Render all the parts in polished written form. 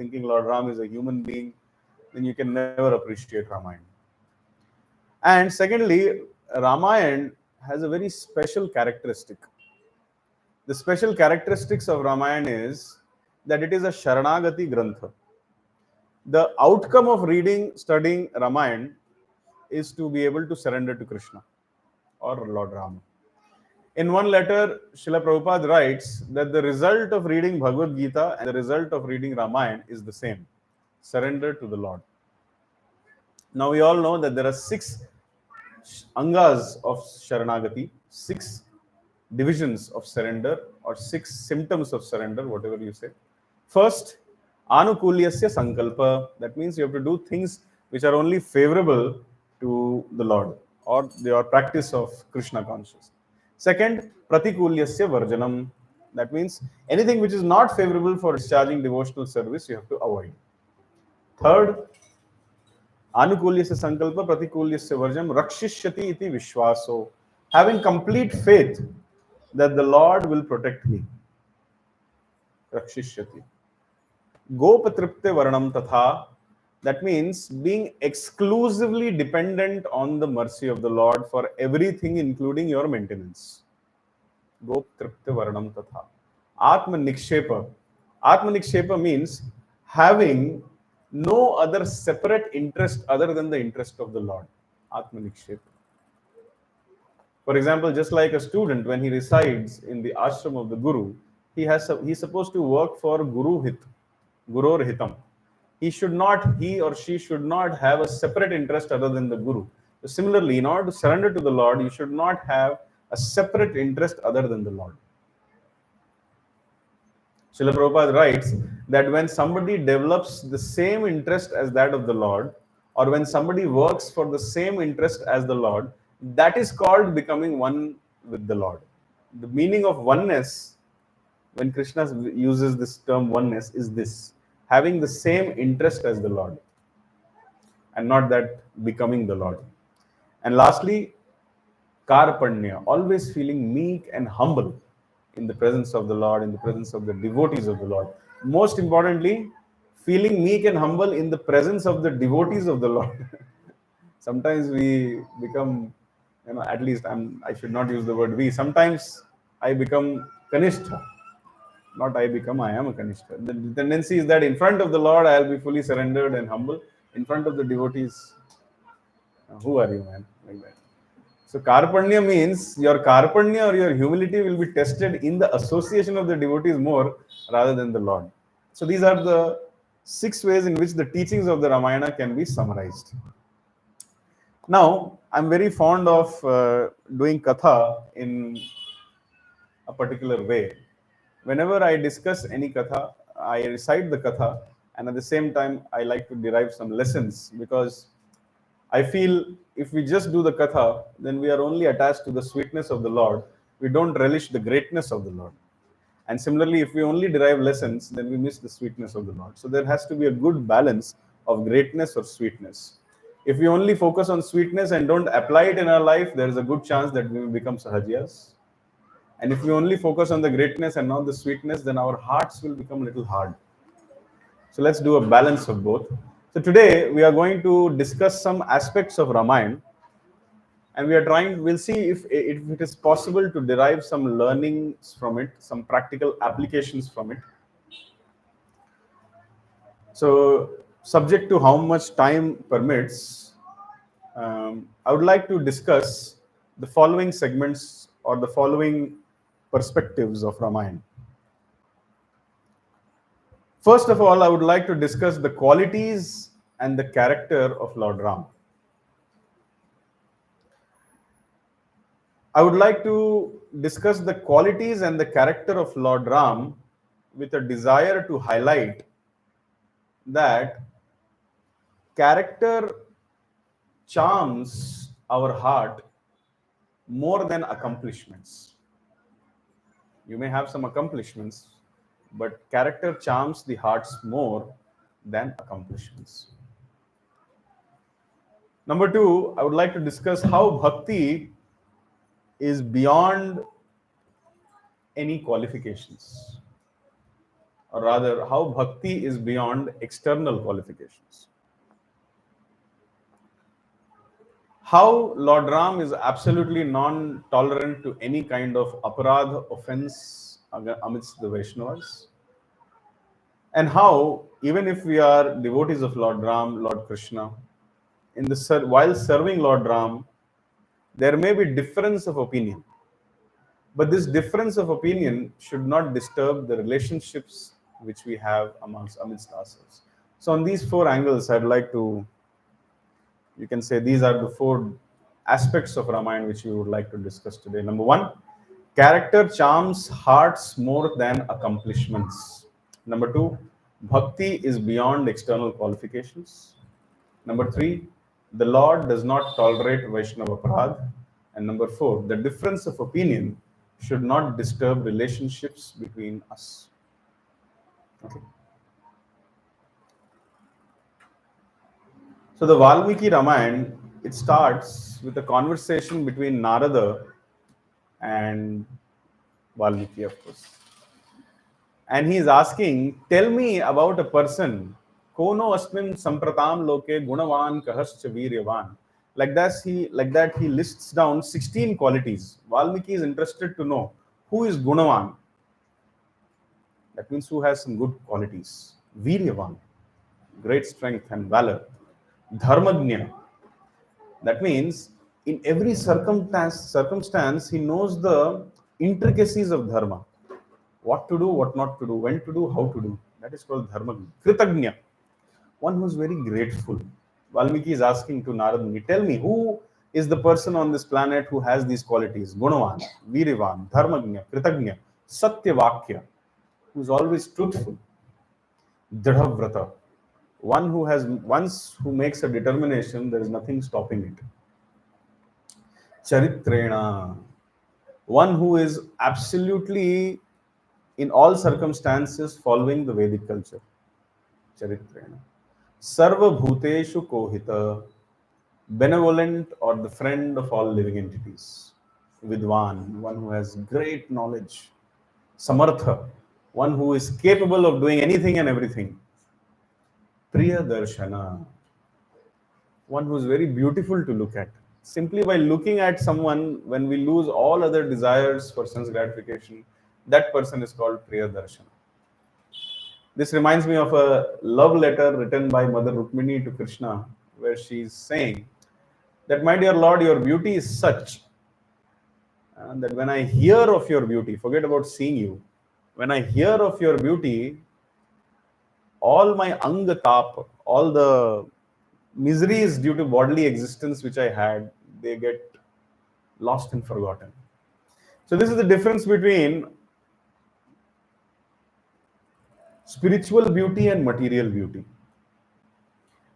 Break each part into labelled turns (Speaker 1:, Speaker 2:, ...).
Speaker 1: thinking Lord Ram is a human being, then you can never appreciate Ramayana. And secondly, Ramayana has a very special characteristic. The special characteristics of Ramayana is that it is a Sharanagati Grantha. The outcome of reading, studying Ramayana is to be able to surrender to Krishna or Lord Rama. In one letter, Srila Prabhupada writes that the result of reading Bhagavad Gita and the result of reading Ramayana is the same: surrender to the Lord. Now we all know that there are 6 angas of Sharanagati, 6 divisions of surrender or 6 symptoms of surrender, whatever you say. First, anukulyasya sankalpa. That means you have to do things which are only favorable to the Lord or your practice of Krishna consciousness. Second, pratikulyasya varjanam. That means anything which is not favorable for discharging devotional service, you have to avoid. Third, anukulyasya sankalpa pratikulyasya varjanam rakshishyati iti vishwaso. Having complete faith that the Lord will protect me. Rakshishyati. Gopatripte varnam tatha. That means being exclusively dependent on the mercy of the Lord for everything, including your maintenance. Gopatripte varnam tatha. Atma nikshepa. Atma nikshepa means having no other separate interest other than the interest of the Lord. Atma nikshepa. For example, just like a student, when he resides in the ashram of the Guru, he's supposed to work for Guru Hit, Gurur Hitam. He or she should not have a separate interest other than the Guru. So similarly, in order to surrender to the Lord, you should not have a separate interest other than the Lord. Srila Prabhupada writes that when somebody develops the same interest as that of the Lord, or when somebody works for the same interest as the Lord, that is called becoming one with the Lord. The meaning of oneness, when Krishna uses this term oneness, is this: having the same interest as the Lord, and not that becoming the Lord. And lastly, karpanya, always feeling meek and humble in the presence of the Lord, in the presence of the devotees of the Lord. Most importantly, feeling meek and humble in the presence of the devotees of the Lord. Sometimes we become, at least I should not use the word we. Sometimes I become kanishtha. Not I become, I am a kanishtha. The tendency is that in front of the Lord, I'll be fully surrendered and humble. In front of the devotees, who are you, man? Like that. So karpanya means your karpanya or your humility will be tested in the association of the devotees more rather than the Lord. So these are the 6 ways in which the teachings of the Ramayana can be summarized. Now, I'm very fond of doing katha in a particular way. Whenever I discuss any katha, I recite the katha, and at the same time, I like to derive some lessons, because I feel if we just do the katha, then we are only attached to the sweetness of the Lord. We don't relish the greatness of the Lord. And similarly, if we only derive lessons, then we miss the sweetness of the Lord. So there has to be a good balance of greatness or sweetness. If we only focus on sweetness and don't apply it in our life, there is a good chance that we will become sahajiyas. And if we only focus on the greatness and not the sweetness, then our hearts will become a little hard. So let's do a balance of both. So today we are going to discuss some aspects of Ramayana, and we'll see if it is possible to derive some learnings from it, some practical applications from it. So subject to how much time permits, I would like to discuss the following segments or the following perspectives of Ramayana. First of all, I would like to discuss the qualities and the character of Lord Ram. I would like to discuss the qualities and the character of Lord Ram with a desire to highlight that character charms our heart more than accomplishments. You may have some accomplishments, but character charms the hearts more than accomplishments. Number 2, I would like to discuss how Bhakti is beyond any qualifications. or rather, how bhakti is beyond external qualifications. How Lord Ram is absolutely non-tolerant to any kind of aparadha offense amidst the Vaishnavas, and how even if we are devotees of Lord Ram, Lord Krishna, while serving Lord Ram, there may be difference of opinion, but this difference of opinion should not disturb the relationships which we have amidst ourselves. So on these four angles, I'd like to, you can say these are the four aspects of Ramayana which we would like to discuss today. Number one, character charms hearts more than accomplishments. Number two, bhakti is beyond external qualifications. Number three, the Lord does not tolerate Vaishnava Aparadha. And number four, the difference of opinion should not disturb relationships between us. Okay. So the Valmiki Ramayana, it starts with a conversation between Narada and Valmiki, of course. And he is asking, tell me about a person, kono asmin sampratam loke gunavan kahascha viryavan. Like that he lists down 16 qualities. Valmiki is interested to know who is gunavan. That means who has some good qualities. Viryavan, great strength and valor. Dharmagnya, that means in every circumstance, he knows the intricacies of dharma. What to do, what not to do, when to do, how to do. That is called dharmagnya. Kritagnya, one who is very grateful. Valmiki is asking to Narada Muni, tell me who is the person on this planet who has these qualities? Gunavan, Virivan, Dharmagnya, Kritagnya, Satyavakya, who is always truthful. Dridhavrata, one who has once who makes a determination, there is nothing stopping it. Charitrena, one who is absolutely in all circumstances following the Vedic culture. Charitrena. Sarva Bhuteshu Kohita, benevolent or the friend of all living entities. Vidwan, one who has great knowledge. Samartha, one who is capable of doing anything and everything. Priya Darshana, one who is very beautiful to look at. Simply by looking at someone, when we lose all other desires for sense gratification, that person is called Priya Darshana. This reminds me of a love letter written by Mother Rukmini to Krishna, where she is saying that, my dear Lord, your beauty is such that when I hear of your beauty, forget about seeing you, when I hear of your beauty, all my angatap, all the miseries due to bodily existence which I had, they get lost and forgotten. So this is the difference between spiritual beauty and material beauty.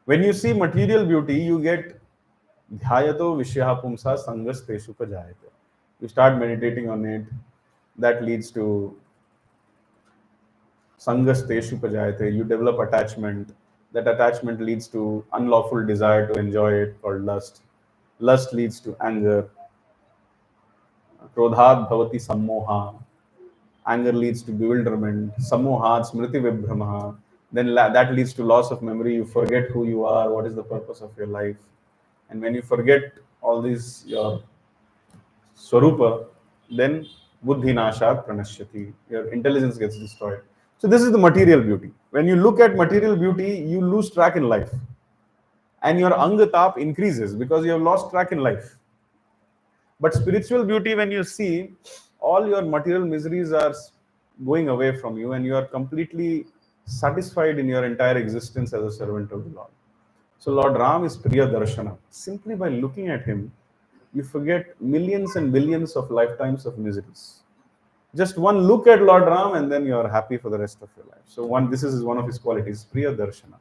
Speaker 1: When you see material beauty, you get dhyato vishyaha pumsa sangas teshu pajayate. You start meditating on it. That leads to sangas teshu pajayate. You develop attachment. That attachment leads to unlawful desire to enjoy it, called lust. Lust leads to anger. Krodhat bhavati sammoha. Anger leads to bewilderment. Sammohat smriti vibhramaha. Then that leads to loss of memory. You forget who you are, what is the purpose of your life. And when you forget all these, your swarupa, then buddhi nashat pranashyati. Your intelligence gets destroyed. So this is the material beauty. When you look at material beauty, you lose track in life. And your angatap increases because you have lost track in life. But spiritual beauty, when you see, all your material miseries are going away from you and you are completely satisfied in your entire existence as a servant of the Lord. So Lord Ram is Priya Darshana. Simply by looking at him, you forget millions and billions of lifetimes of miseries. Just one look at Lord Ram and then you are happy for the rest of your life. So this is one of his qualities, Priya Darshana.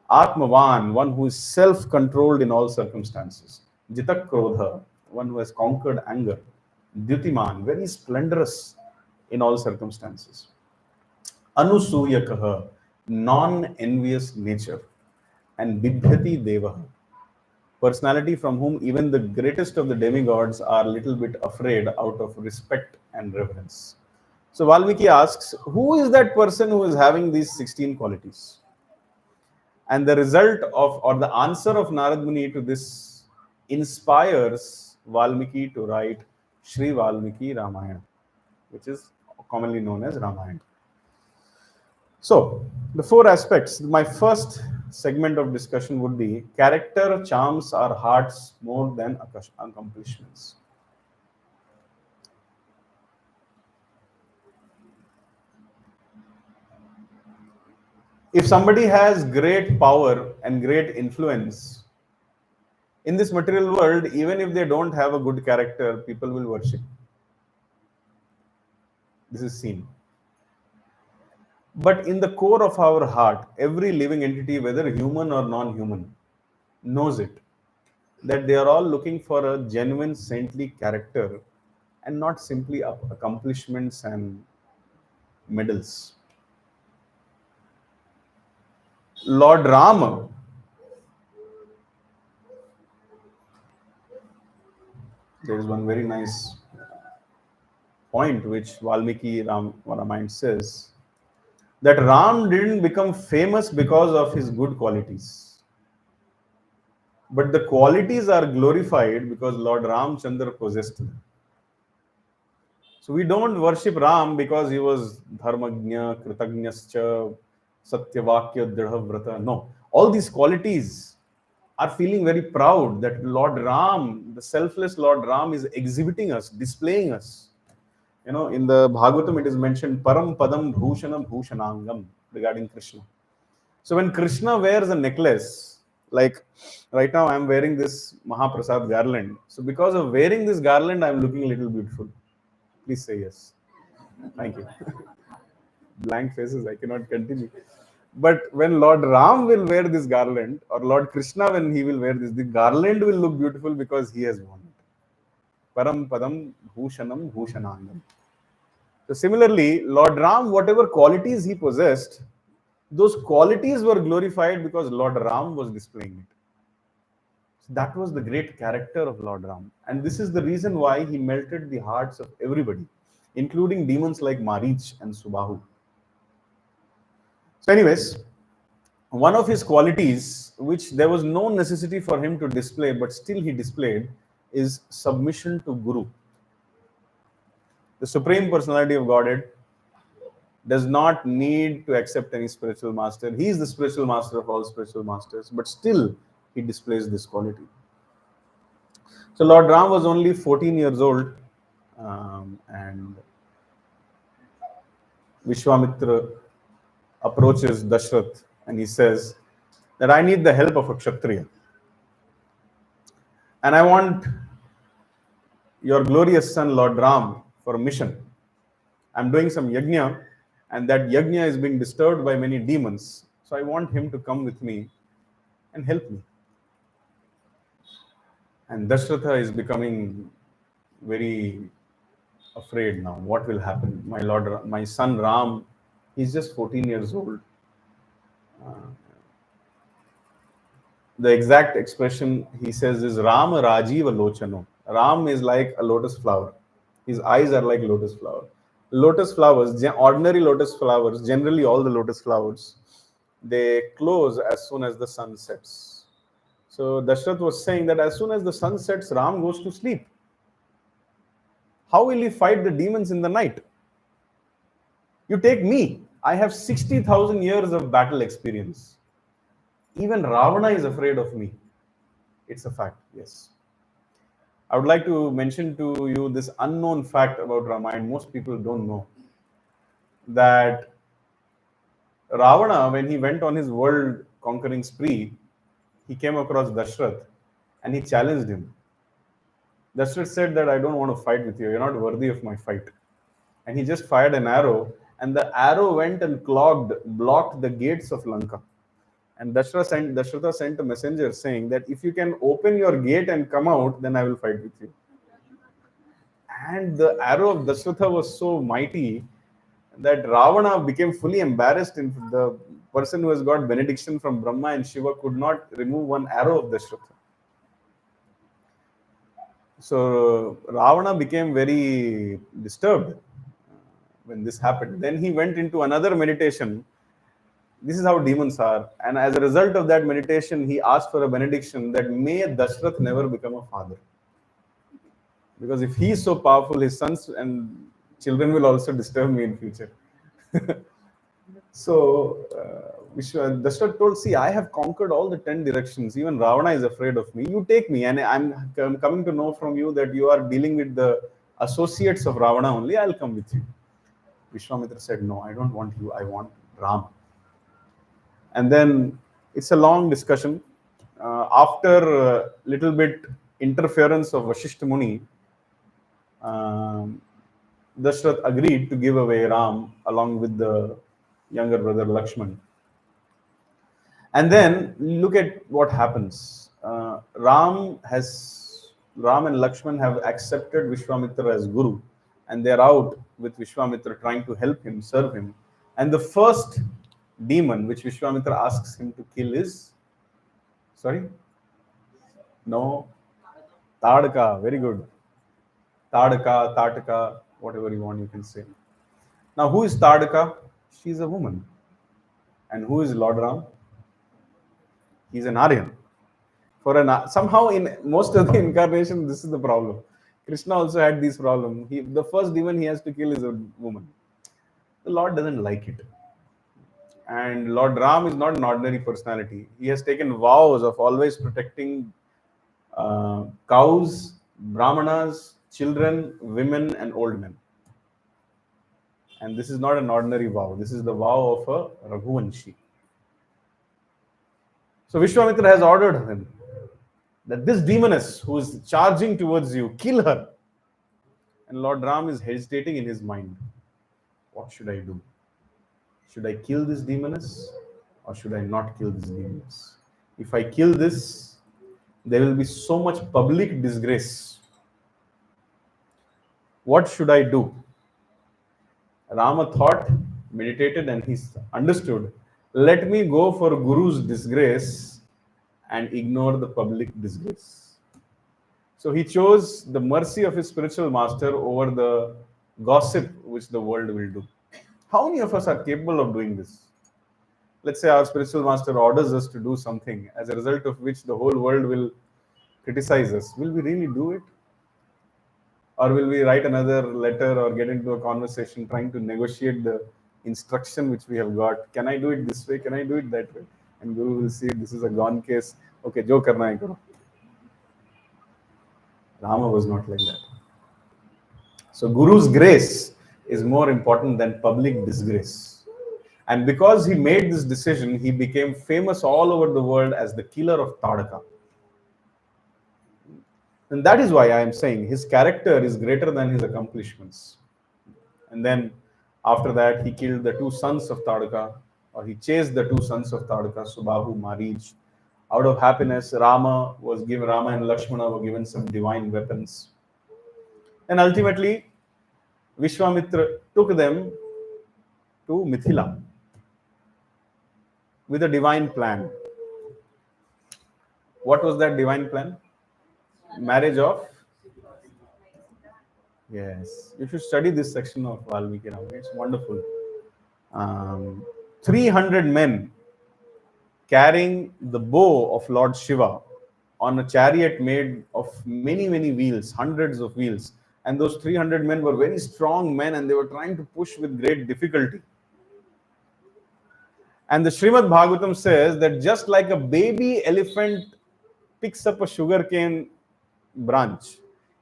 Speaker 1: Atmavan, one who is self-controlled in all circumstances. Jitak Krodha, one who has conquered anger. Dyutiman, very splendorous in all circumstances. Anusuyakaha, non-envious nature. And Bidhyati Devaha, personality from whom even the greatest of the demigods are a little bit afraid out of respect and reverence. So Valmiki asks, who is that person who is having these 16 qualities? And the result of, or the answer of Narad Muni to this inspires Valmiki to write Sri Valmiki Ramayana, which is commonly known as Ramayana. So, the four aspects. My first segment of discussion would be character charms our hearts more than accomplishments. If somebody has great power and great influence in this material world, even if they don't have a good character, people will worship. This is seen. But in the core of our heart, every living entity, whether human or non human, knows it, that they are all looking for a genuine saintly character and not simply accomplishments and medals. Lord Rama, there is one very nice point which Valmiki Ramayana says, that Ram didn't become famous because of his good qualities, but the qualities are glorified because Lord Ramchandra possessed them. So we don't worship Ram because he was dharmagnya, kritagnyascha, satyavakya, dridhavrata. No, all these qualities are feeling very proud that Lord Ram, the selfless Lord Ram, is exhibiting us, displaying us. You know, in the Bhagavatam, it is mentioned Param Padam Bhushanam Bhushanangam regarding Krishna. So when Krishna wears a necklace, like right now I'm wearing this Mahaprasad garland. So because of wearing this garland, I'm looking a little beautiful. Please say yes. Thank you. Blank faces, I cannot continue. But when Lord Ram will wear this garland, or Lord Krishna, when he will wear this, the garland will look beautiful because he has worn it. Param Padam Bhushanam Bhushanangam. So similarly, Lord Ram, whatever qualities he possessed, those qualities were glorified because Lord Ram was displaying it. So that was the great character of Lord Ram. And this is the reason why he melted the hearts of everybody, including demons like Marich and Subahu. So anyways, one of his qualities, which there was no necessity for him to display, but still he displayed, is submission to Guru. The Supreme Personality of Godhead does not need to accept any spiritual master. He is the spiritual master of all spiritual masters, but still he displays this quality. So Lord Ram was only 14 years old, and Vishwamitra approaches Dashrath and he says that I need the help of a Kshatriya. And I want your glorious son, Lord Ram, for a mission. I'm doing some yajna, and that yajna is being disturbed by many demons. So I want him to come with me and help me. And Dashratha is becoming very afraid now. What will happen? My son Ram, he's just 14 years old. The exact expression he says is Ram Rajiva Lochano. Ram is like a lotus flower. His eyes are like lotus flower. Lotus flowers, ordinary lotus flowers, generally all the lotus flowers, they close as soon as the sun sets. So Dashrath was saying that as soon as the sun sets, Ram goes to sleep. How will he fight the demons in the night? You take me. I have 60,000 years of battle experience. Even Ravana is afraid of me. It's a fact, yes. I would like to mention to you this unknown fact about Ramayana. Most people don't know that Ravana, when he went on his world conquering spree, he came across Dashrath and he challenged him. Dashrath said that I don't want to fight with you. You're not worthy of my fight. And he just fired an arrow, and the arrow went and blocked the gates of Lanka. And Dashratha sent a messenger saying that if you can open your gate and come out, then I will fight with you. And the arrow of Dashratha was so mighty that Ravana became fully embarrassed, and the person who has got benediction from Brahma and Shiva could not remove one arrow of Dashratha. So Ravana became very disturbed when this happened. Then he went into another meditation. This is how demons are. And as a result of that meditation, he asked for a benediction that may Dashrath never become a father. Because if he is so powerful, his sons and children will also disturb me in future. So Dashrath told, see, I have conquered all the 10 directions. Even Ravana is afraid of me. You take me, and I'm coming to know from you that you are dealing with the associates of Ravana only. I'll come with you. Vishwamitra said, no, I don't want you. I want Ram. And then it's a long discussion. After a little bit interference of Vashishta Muni, Dashrath agreed to give away Ram along with the younger brother Lakshman. And then look at what happens. Ram and Lakshman have accepted Vishwamitra as Guru, and they're out with Vishwamitra trying to help him, serve him. And the first demon which Vishwamitra asks him to kill is, sorry? No, Tadaka, very good. Tadaka, Tataka, whatever you want, you can say. Now, who is Tadaka? She's a woman. And who is Lord Ram? He's an Aryan. Somehow in most of the incarnation, this is the problem. Krishna also had this problem. The first demon he has to kill is a woman. The Lord doesn't like it. And Lord Ram is not an ordinary personality. He has taken vows of always protecting cows, brahmanas, children, women, and old men. And this is not an ordinary vow. This is the vow of a Raghuvanshi. So Vishwamitra has ordered him that this demoness who is charging towards you, kill her. And Lord Ram is hesitating in his mind. What should I do? Should I kill this demoness or should I not kill this demoness? If I kill this, there will be so much public disgrace. What should I do? Rama thought, meditated, and he understood. Let me go for Guru's disgrace and ignore the public disgrace. So he chose the mercy of his spiritual master over the gossip which the world will do. How many of us are capable of doing this? Let's say our spiritual master orders us to do something, as a result of which the whole world will criticize us. Will we really do it? Or will we write another letter or get into a conversation trying to negotiate the instruction which we have got? Can I do it this way? Can I do it that way? And Guru will see this is a gone case. Okay, jo karna hai karo. Rama was not like that. So Guru's grace is more important than public disgrace. And because he made this decision, he became famous all over the world as the killer of Tadaka. And that is why I am saying his character is greater than his accomplishments. And then after that, he killed the two sons of Tadaka, or he chased the two sons of Tadaka, Subahu, Marij. Out of happiness, Rama and Lakshmana were given some divine weapons. And ultimately, Vishwamitra took them to Mithila with a divine plan. What was that divine plan? Marriage of? Yes. You should study this section of Valmiki Ramayana. It's wonderful. 300 men carrying the bow of Lord Shiva on a chariot made of many, many wheels, hundreds of wheels. And those 300 men were very strong men and they were trying to push with great difficulty. And the Srimad Bhagavatam says that just like a baby elephant picks up a sugarcane branch,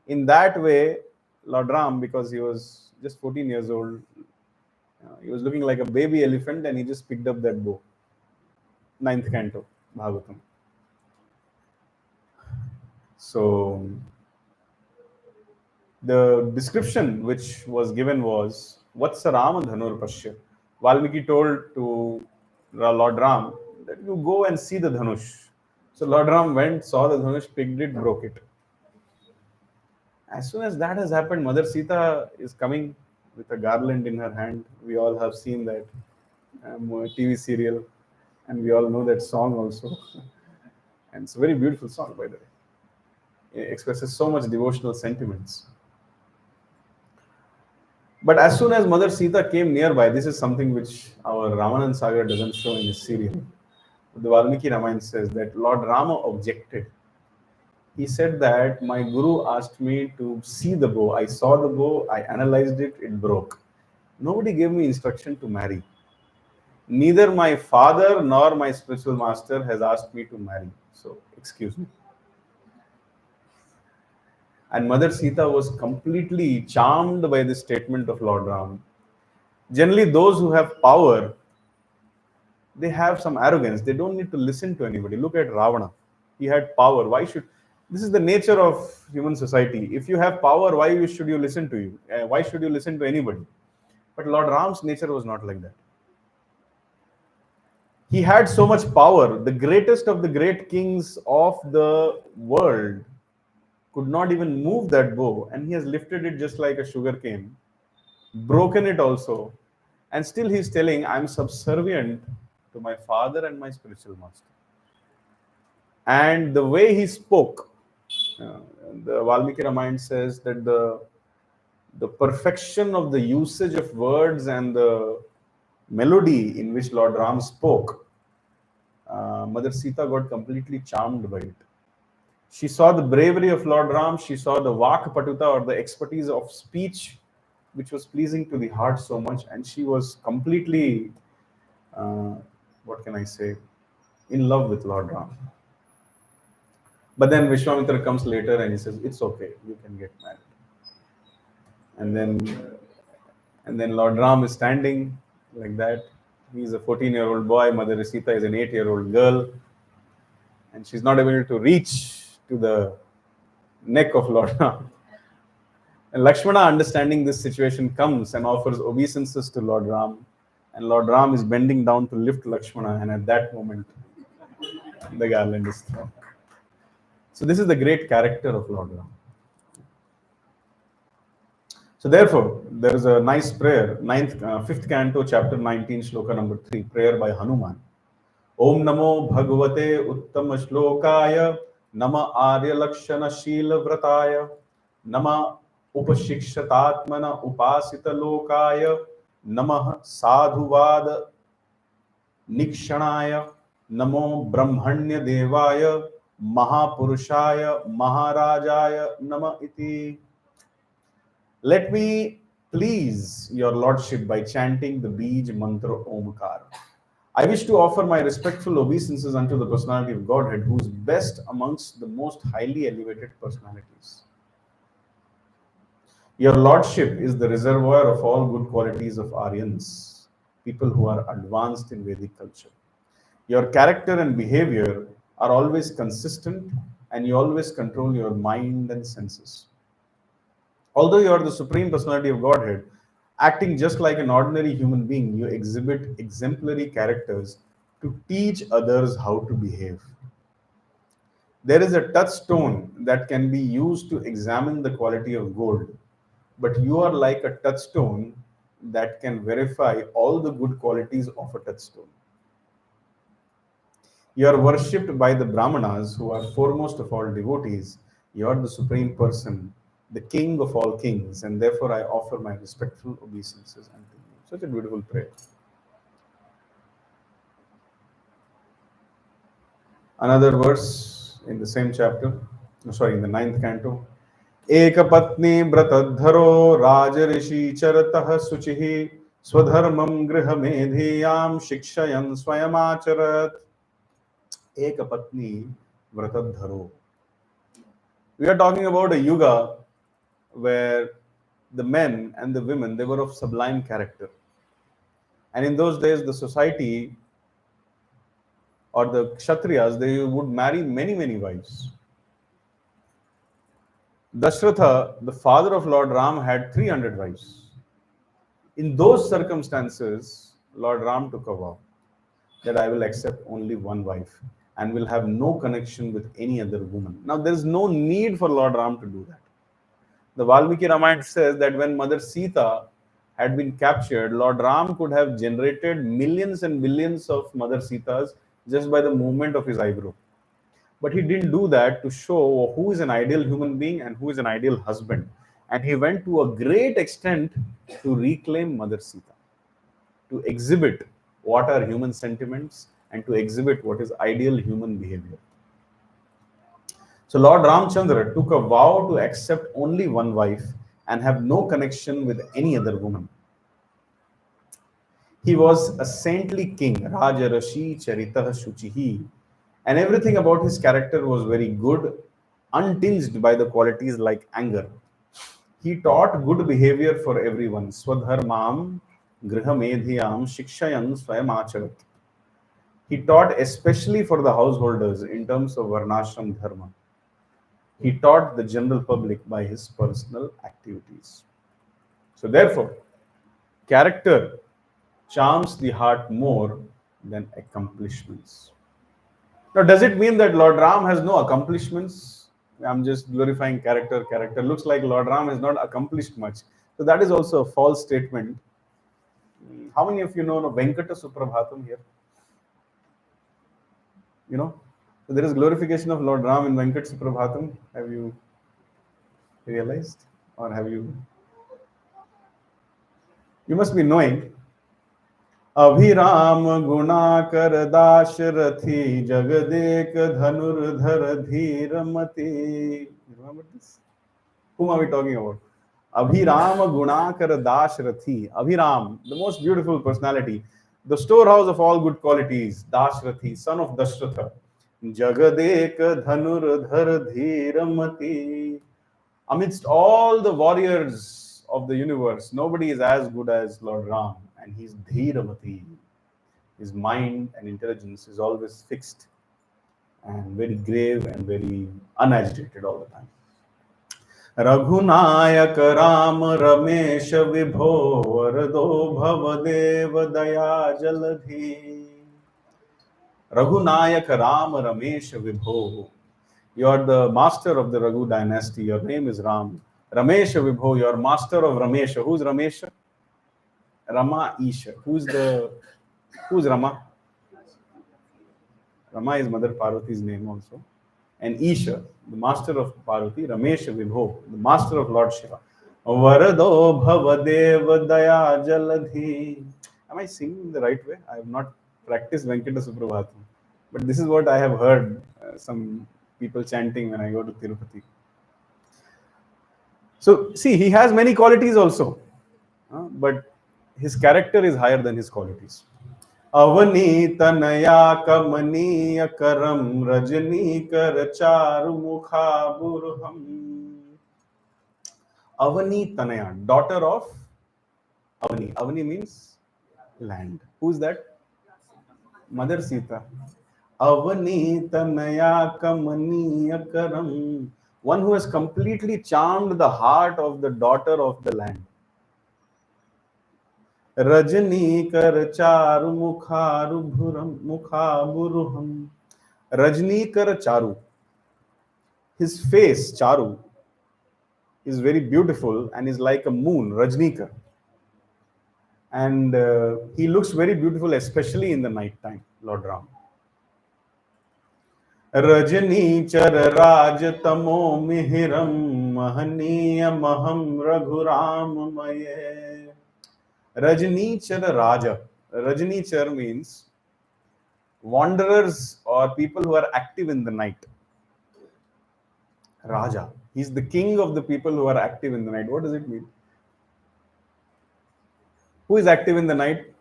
Speaker 1: in that way, Lord Ram, because he was just 14 years old, he was looking like a baby elephant and he just picked up that bow. 9th canto, Bhagavatam. So, the description which was given was, Vatsa Rama Dhanur Pashya. Valmiki told to Lord Ram that you go and see the Dhanush. So Lord Ram went, saw the Dhanush, picked it, broke it. As soon as that has happened, Mother Sita is coming with a garland in her hand. We all have seen that TV serial, and we all know that song also. And it's a very beautiful song, by the way. It expresses so much devotional sentiments. But as soon as Mother Sita came nearby, this is something which our Ramanan Sagar doesn't show in his serial. The Valmiki Ramayana says that Lord Rama objected. He said that my guru asked me to see the bow. I saw the bow, I analyzed it, it broke. Nobody gave me instruction to marry. Neither my father nor my spiritual master has asked me to marry. So, excuse me. And Mother Sita was completely charmed by this statement of Lord Ram. Generally, those who have power, they have some arrogance. They don't need to listen to anybody. Look at Ravana. He had power. Why should this is the nature of human society. If you have power, why should you listen to you? Why should you listen to anybody? But Lord Ram's nature was not like that. He had so much power. The greatest of the great kings of the world could not even move that bow, and he has lifted it just like a sugar cane, broken it also, and still he's telling, I'm subservient to my father and my spiritual master. And the way he spoke, the Valmiki Ramayana says that the perfection of the usage of words and the melody in which Lord Ram spoke, Mother Sita got completely charmed by it. She saw the bravery of Lord Ram, she saw the Vak Patuta or the expertise of speech, which was pleasing to the heart so much, and she was completely, what can I say, in love with Lord Ram. But then Vishwamitra comes later and he says, it's okay, you can get married. And then Lord Ram is standing like that. He's a 14-year-old boy, Mother Sita is an 8-year-old girl, and she's not able to reach to the neck of Lord Ram. And Lakshmana, understanding this situation, comes and offers obeisances to Lord Ram. And Lord Ram is bending down to lift Lakshmana, and at that moment, the garland is thrown. So this is the great character of Lord Ram. So therefore, there is a nice prayer, 5th canto, chapter 19, shloka number 3, prayer by Hanuman. Om Namo Bhagavate Uttama Shlokaya, Nama Arya Lakshana Shila Vrataya, Nama Upashikshatatmana Upasita Lokaya, Namah Sadhuvada Nikshanaya, Namo Brahmanya Devaya, Mahapurushaya, Maharajaya, Nama Iti. Let me please your lordship by chanting the Bij mantra Omkar. I wish to offer my respectful obeisances unto the personality of Godhead, who is best amongst the most highly elevated personalities. Your lordship is the reservoir of all good qualities of Aryans, people who are advanced in Vedic culture. Your character and behavior are always consistent, and you always control your mind and senses. Although you are the supreme personality of Godhead, acting just like an ordinary human being, you exhibit exemplary characters to teach others how to behave. There is a touchstone that can be used to examine the quality of gold, but you are like a touchstone that can verify all the good qualities of a touchstone. You are worshipped by the Brahmanas, who are foremost of all devotees. You are the supreme person, the king of all kings, and therefore I offer my respectful obeisances unto you. Such a beautiful prayer. Another verse in the same chapter, in the 9th canto. Ekapatni bratadharo rajarishi charatah suchihi swadharmam grihamedhiyam shikshayan swayamacharat. Ekapatni bratadharo. We are talking about a yuga where the men and the women, they were of sublime character. And in those days, the society or the Kshatriyas, they would marry many, many wives. Dashratha, the father of Lord Ram, had 300 wives. In those circumstances, Lord Ram took a vow that I will accept only one wife and will have no connection with any other woman. Now, there is no need for Lord Ram to do that. The Valmiki Ramayana says that when Mother Sita had been captured, Lord Ram could have generated millions and billions of Mother Sitas just by the movement of his eyebrow. But he didn't do that to show who is an ideal human being and who is an ideal husband. And he went to a great extent to reclaim Mother Sita, to exhibit what are human sentiments and to exhibit what is ideal human behavior. So Lord Ramchandra took a vow to accept only one wife and have no connection with any other woman. He was a saintly king, Raja Rashi Charitah Shuchihi, and everything about his character was very good, untinged by the qualities like anger. He taught good behavior for everyone. Swadharmam Grihamedhiyam Shikshayan Swayamacharat. He taught especially for the householders in terms of Varnashram Dharma. He taught the general public by his personal activities. So, therefore, character charms the heart more than accomplishments. Now, does it mean that Lord Ram has no accomplishments? I'm just glorifying character. Character looks like Lord Ram has not accomplished much. So, that is also a false statement. How many of you know Venkata Suprabhatam here? You know? So, there is glorification of Lord Ram in Venkat Suprabhatam. Have you realized? Or have you? You must be knowing. अभिराम गुणाकर दाशरथी जगदेक धनुर्धर Dhiramati. Remember this? Whom are we talking about? Abhiram Gunakar Dashrathi. Abhiram, the most beautiful personality, the storehouse of all good qualities, Dashrathi, son of Dashratha. Jagadek Dhanurdhar Dhiramati. Amidst all the warriors of the universe, nobody is as good as Lord Ram, and he's Dhiramati. His mind and intelligence is always fixed and very grave and very unagitated all the time. Raghunayak Ram Ramesh विभो वरदो भवदेव दया जलधि. Raghunayak Ram Ramesh Vibho. You are the master of the Raghu dynasty. Your name is Ram. Ramesh Vibho, you are master of Ramesha. Who's Ramesha? Rama Isha. Who's Rama? Rama is Mother Parvati's name also. And Isha, the master of Parvati, Ramesh Vibho, the master of Lord Shiva. Varado Bhavadev Daya Jaladhi. Am I singing the right way? I have not practiced Venkata Suprabhatam. But this is what I have heard some people chanting when I go to Tirupati. So, see, he has many qualities also. But his character is higher than his qualities. Avani tanaya kamaniya karam rajani kar charu mukha burham. Avani tanaya, daughter of Avani. Avani means land. Who's that? Mother Sita. Avani tanaya kamaniya karam. One who has completely charmed the heart of the daughter of the land. Rajani kar charu mukha buruham. Rajni kar charu. His face, Charu, is very beautiful and is like a moon, Rajnikar. And he looks very beautiful, especially in the night time, Lord Ram. Rajani char raj tamo mihiram mahaniya maham raghuram maye. Rajani char raja. Rajani char means wanderers or people who are active in the night. Raja. He's the king of the people who are active in the night. What does it mean? Who is active in the night?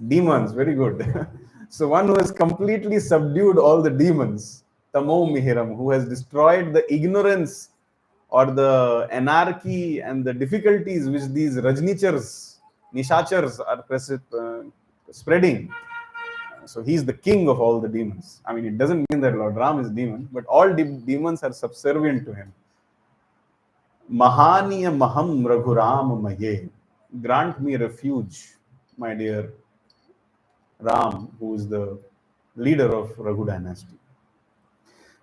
Speaker 1: Demons. Very good. So one who has completely subdued all the demons, Tamo Mihiram, who has destroyed the ignorance or the anarchy and the difficulties which these Rajnichars, Nishachars are spreading. So he's the king of all the demons. I mean, it doesn't mean that Lord Ram is demon, but all demons are subservient to him. Mahaniya maham raghuram maye. Grant me refuge, my dear Ram, who is the leader of Raghu dynasty.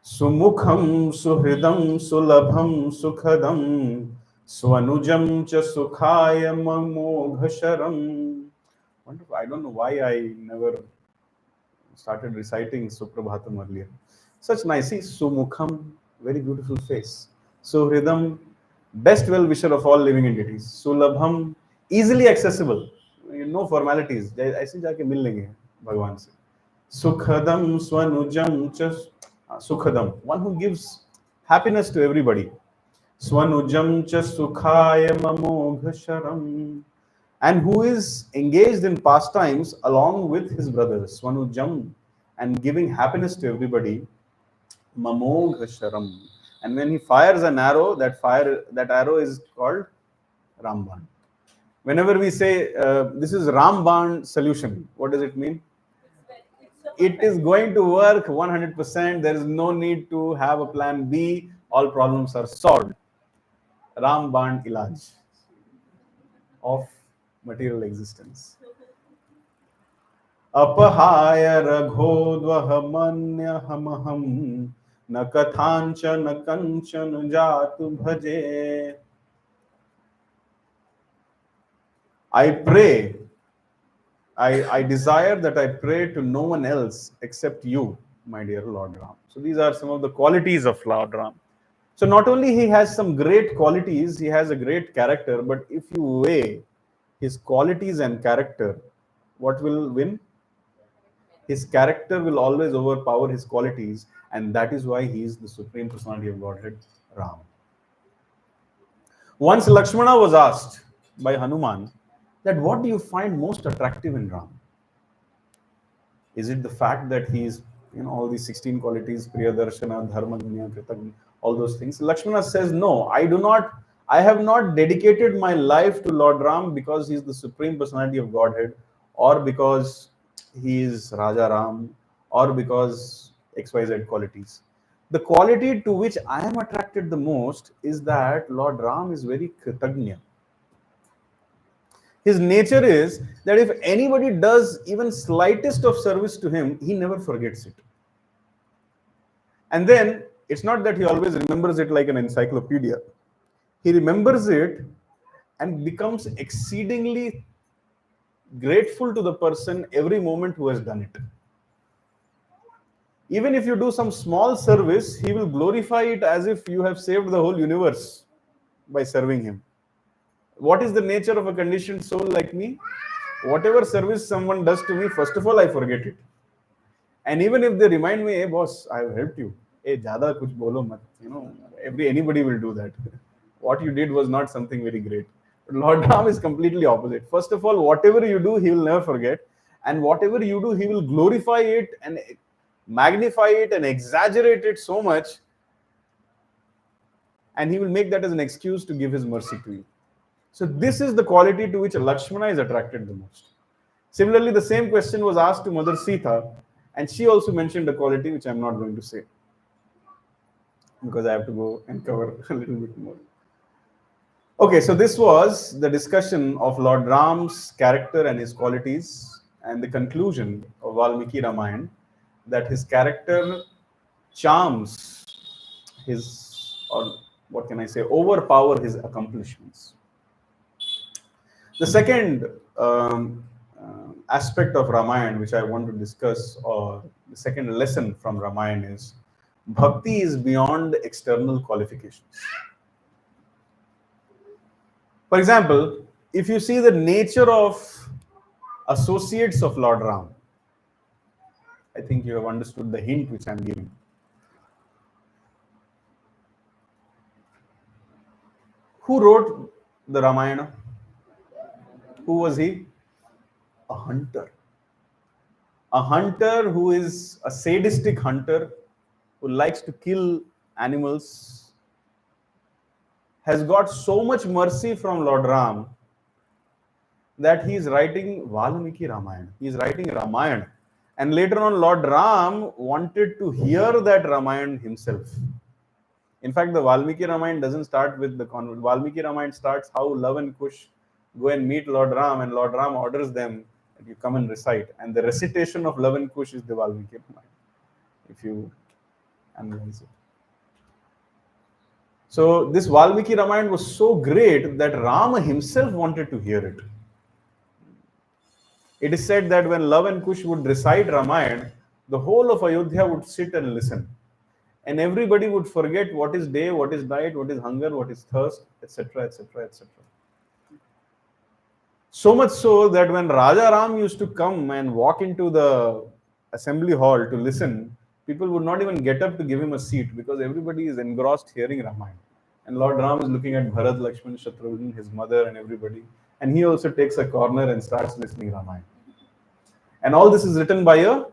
Speaker 1: Sumukham suhridam sulabham sukhadam swanujam cha sukhaya mamoghasaram. Wonderful. I don't know why I never started reciting Suprabhatam earlier. Such nice, see, Sumukham, very beautiful face. Suhridam, best well-wisher of all living entities. Sulabham, easily accessible, no formalities. ऐसे जाके मिल लेंगे भगवान से. Sukhadam swanujam ch sukhadam, one who gives happiness to everybody. Swanujam cha sukhaya mamogha, and who is engaged in pastimes along with his brothers. Swanujam, and giving happiness to everybody. Mamogha, and when he fires an arrow, that arrow is called Ramban. Whenever we say this is Ramban solution, what does it mean? It is going to work 100%. There is no need to have a plan B. All problems are solved. Ramban ilaj of material existence. Apahaya raghodvah manyaham na kathancha na kanchan jatu bhaje. I pray, I desire that I pray to no one else except you, my dear Lord Ram. So these are some of the qualities of Lord Ram. So not only he has some great qualities, he has a great character, but if you weigh his qualities and character, what will win? His character will always overpower his qualities, and that is why he is the Supreme Personality of Godhead, Ram. Once Lakshmana was asked by Hanuman that what do you find most attractive in Ram? Is it the fact that he is, all these 16 qualities, Priyadarshana, Dharmagnya, Kritagnya, all those things? Lakshmana says, no, I have not dedicated my life to Lord Ram because he is the Supreme Personality of Godhead, or because he is Raja Ram, or because XYZ qualities. The quality to which I am attracted the most is that Lord Ram is very Kritagnya. His nature is that if anybody does even slightest of service to him, he never forgets it. And then it's not that he always remembers it like an encyclopedia. He remembers it and becomes exceedingly grateful to the person every moment who has done it. Even if you do some small service, he will glorify it as if you have saved the whole universe by serving him. What is the nature of a conditioned soul like me? Whatever service someone does to me, first of all, I forget it. And even if they remind me, hey boss, I have helped you. Hey, jada kuch bolo mat. Anybody will do that. What you did was not something very great. But Lord Ram is completely opposite. First of all, whatever you do, he will never forget. And whatever you do, he will glorify it and magnify it and exaggerate it so much. And he will make that as an excuse to give his mercy to you. So this is the quality to which Lakshmana is attracted the most. Similarly, the same question was asked to Mother Sita, and she also mentioned a quality which I'm not going to say, because I have to go and cover a little bit more. Okay, so this was the discussion of Lord Ram's character and his qualities, and the conclusion of Valmiki Ramayana, that his character charms his, or what can I say, overpower his accomplishments. The second aspect of Ramayana which I want to discuss, or the second lesson from Ramayana, is Bhakti is beyond external qualifications. For example, if you see the nature of associates of Lord Ram, I think you have understood the hint which I am giving. Who wrote the Ramayana? Who was he? A hunter. A hunter who is a sadistic hunter, who likes to kill animals, has got so much mercy from Lord Ram that he is writing Valmiki Ramayana. He is writing Ramayana. And later on, Lord Ram wanted to hear that Ramayana himself. In fact, the Valmiki Ramayana doesn't start with the convent. Valmiki Ramayana starts how Love and Kush go and meet Lord Ram, and Lord Ram orders them that you come and recite. And the recitation of Love and Kush is the Valmiki Ramayana, if you analyze it. So this Valmiki Ramayana was so great that Rama himself wanted to hear it. It is said that when Love and Kush would recite Ramayana, the whole of Ayodhya would sit and listen. and everybody would forget what is day, what is night, what is hunger, what is thirst, etc., etc., etc. So much so that when Raja Ram used to come and walk into the assembly hall to listen, people would not even get up to give him a seat because everybody is engrossed hearing Ramayana. And Lord Ram is looking at Bharat, Lakshman, Shatrughan, his mother, and everybody. And he also takes a corner and starts listening Ramayana. And all this is written by a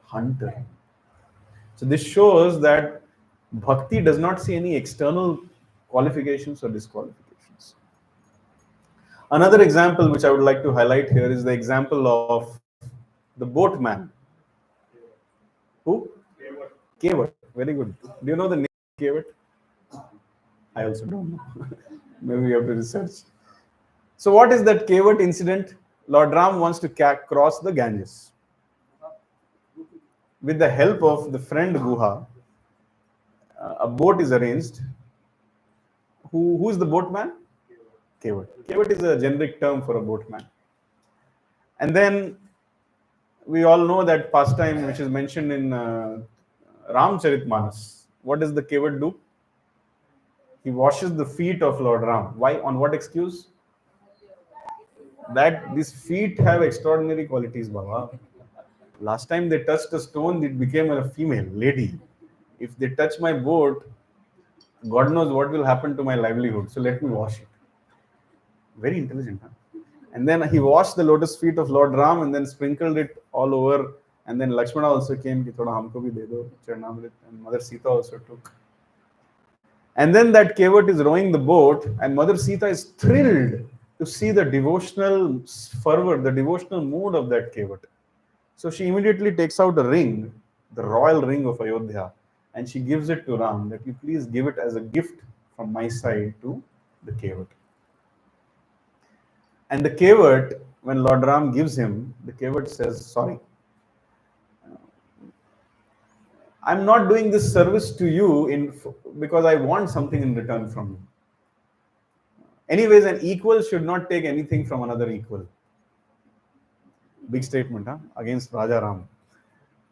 Speaker 1: hunter. So this shows that Bhakti does not see any external qualifications or disqualifications. Another example which I would like to highlight here is the example of the boatman. Who? Kevat. Very good. Do you know the name Kevat? I also don't know. Maybe we have to research. So what is that Kevat incident? Lord Ram wants to cross the Ganges. With the help of the friend Guha, a boat is arranged. Who is the boatman? Kevat. Kevat is a generic term for a boatman. And then we all know that pastime which is mentioned in Ramcharitmanas. What does the Kevat do? He washes the feet of Lord Ram. Why? On what excuse? That these feet have extraordinary qualities, Baba. Last time they touched a stone, it became a female, lady. If they touch my boat, God knows what will happen to my livelihood. So let me wash it. Very intelligent, huh? And then he washed the lotus feet of Lord Ram and then sprinkled it all over. And then Lakshmana also came, ki thoda humko bhi de do, Charnamrit, and Mother Sita also took. And then that Kevat is rowing the boat, and Mother Sita is thrilled to see the devotional fervor, the devotional mood of that Kevat. So she immediately takes out a ring, the royal ring of Ayodhya, and she gives it to Ram, that you please give it as a gift from my side to the Kevat. And the Kevat, when Lord Ram gives him, the Kevat says, sorry, I'm not doing this service to you because I want something in return from you. Anyways, an equal should not take anything from another equal. Big statement, huh? Against Raja Ram.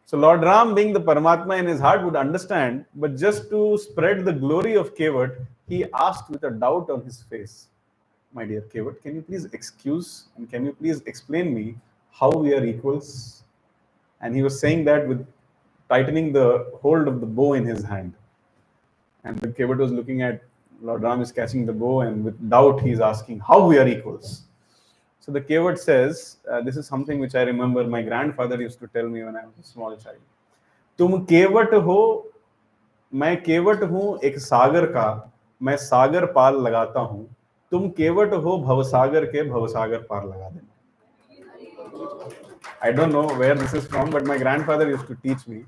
Speaker 1: So Lord Ram, being the Paramatma in his heart, would understand, but just to spread the glory of Kevat, he asked with a doubt on his face, my dear Kevat, can you please excuse and can you please explain me how we are equals? And he was saying that with tightening the hold of the bow in his hand. And the Kevat was looking at Lord Ram is catching the bow, and with doubt he is asking how we are equals. So the Kevat says, this is something which I remember my grandfather used to tell me when I was a small child. तुम केवट हो, मैं केवट हूँ एक सागर का, मैं सागर पार लगाता हूँ. तुम केवट हो भवसागर के, भवसागर पार लगा देना. I don't know where this is from, but my grandfather used to teach me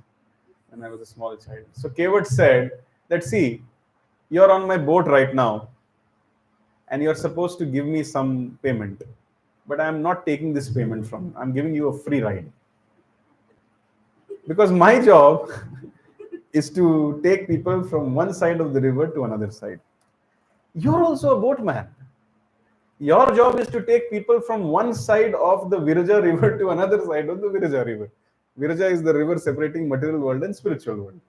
Speaker 1: when I was a small child. So Kevat said that, see, you're on my boat right now and you're supposed to give me some payment, but I'm not taking this payment from you. I'm giving you a free ride. Because my job is to take people from one side of the river to another side. You're also a boatman. Your job is to take people from one side of the Viraja river to another side of the Viraja river. Viraja is the river separating material world and spiritual world.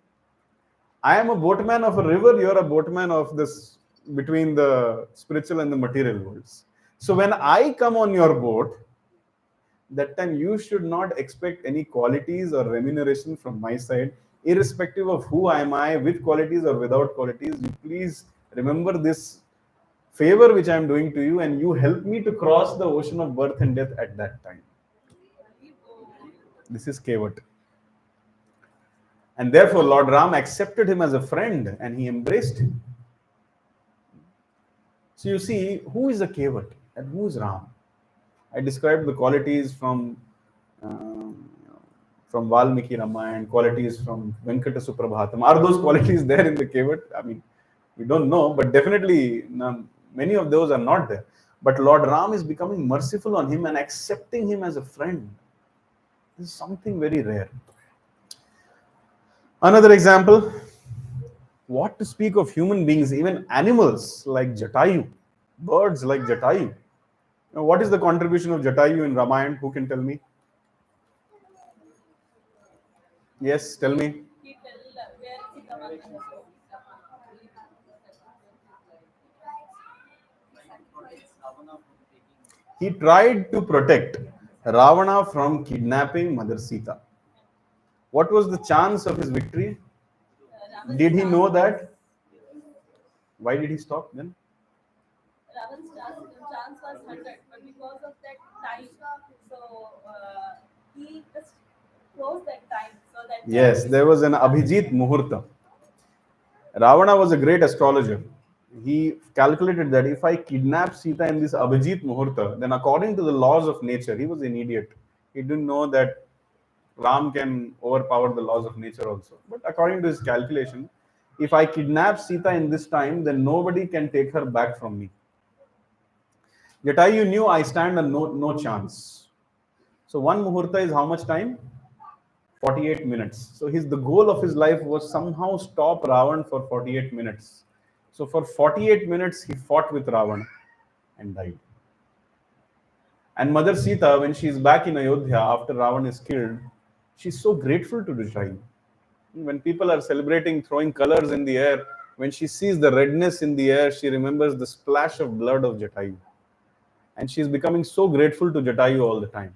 Speaker 1: I am a boatman of a river, you're a boatman of this between the spiritual and the material worlds. So when I come on your boat, that time you should not expect any qualities or remuneration from my side, irrespective of who am I, with qualities or without qualities. You please remember this favor which I am doing to you, and you help me to cross the ocean of birth and death at that time. This is Kevat. And therefore, Lord Ram accepted him as a friend and he embraced him. So you see, who is a Kevat and who is Ram? I described the qualities from Valmiki Ramayana, qualities from Venkata Suprabhatam. Are those qualities there in the Kevat? I mean, we don't know, but definitely many of those are not there. But Lord Ram is becoming merciful on him and accepting him as a friend. This is something very rare. Another example, what to speak of human beings, even animals like Jatayu, birds like Jatayu. Now, what is the contribution of Jatayu in Ramayana? Who can tell me? Yes, tell me. He tried to protect Ravana from kidnapping Mother Sita. What was the chance of his victory? Did he know that? Why did he stop then?
Speaker 2: Ravan's chance was 100, but because of that time, so he just closed that time so that.
Speaker 1: Yes, there was an Abhijit Muhurta. Ravana was a great astrologer. He calculated that if I kidnap Sita in this Abhijit Muhurta, then according to the laws of nature, he was an idiot. He didn't know that Ram can overpower the laws of nature also. But according to his calculation, if I kidnap Sita in this time, then nobody can take her back from me. Jatayu knew I stand a no chance. So one Muhurta is how much time? 48 minutes. So the goal of his life was somehow stop Ravan for 48 minutes. So for 48 minutes, he fought with Ravan and died. And Mother Sita, when she is back in Ayodhya after Ravan is killed, she's so grateful to Jatayu. When people are celebrating, throwing colors in the air, when she sees the redness in the air, she remembers the splash of blood of Jatayu. And she's becoming so grateful to Jatayu all the time.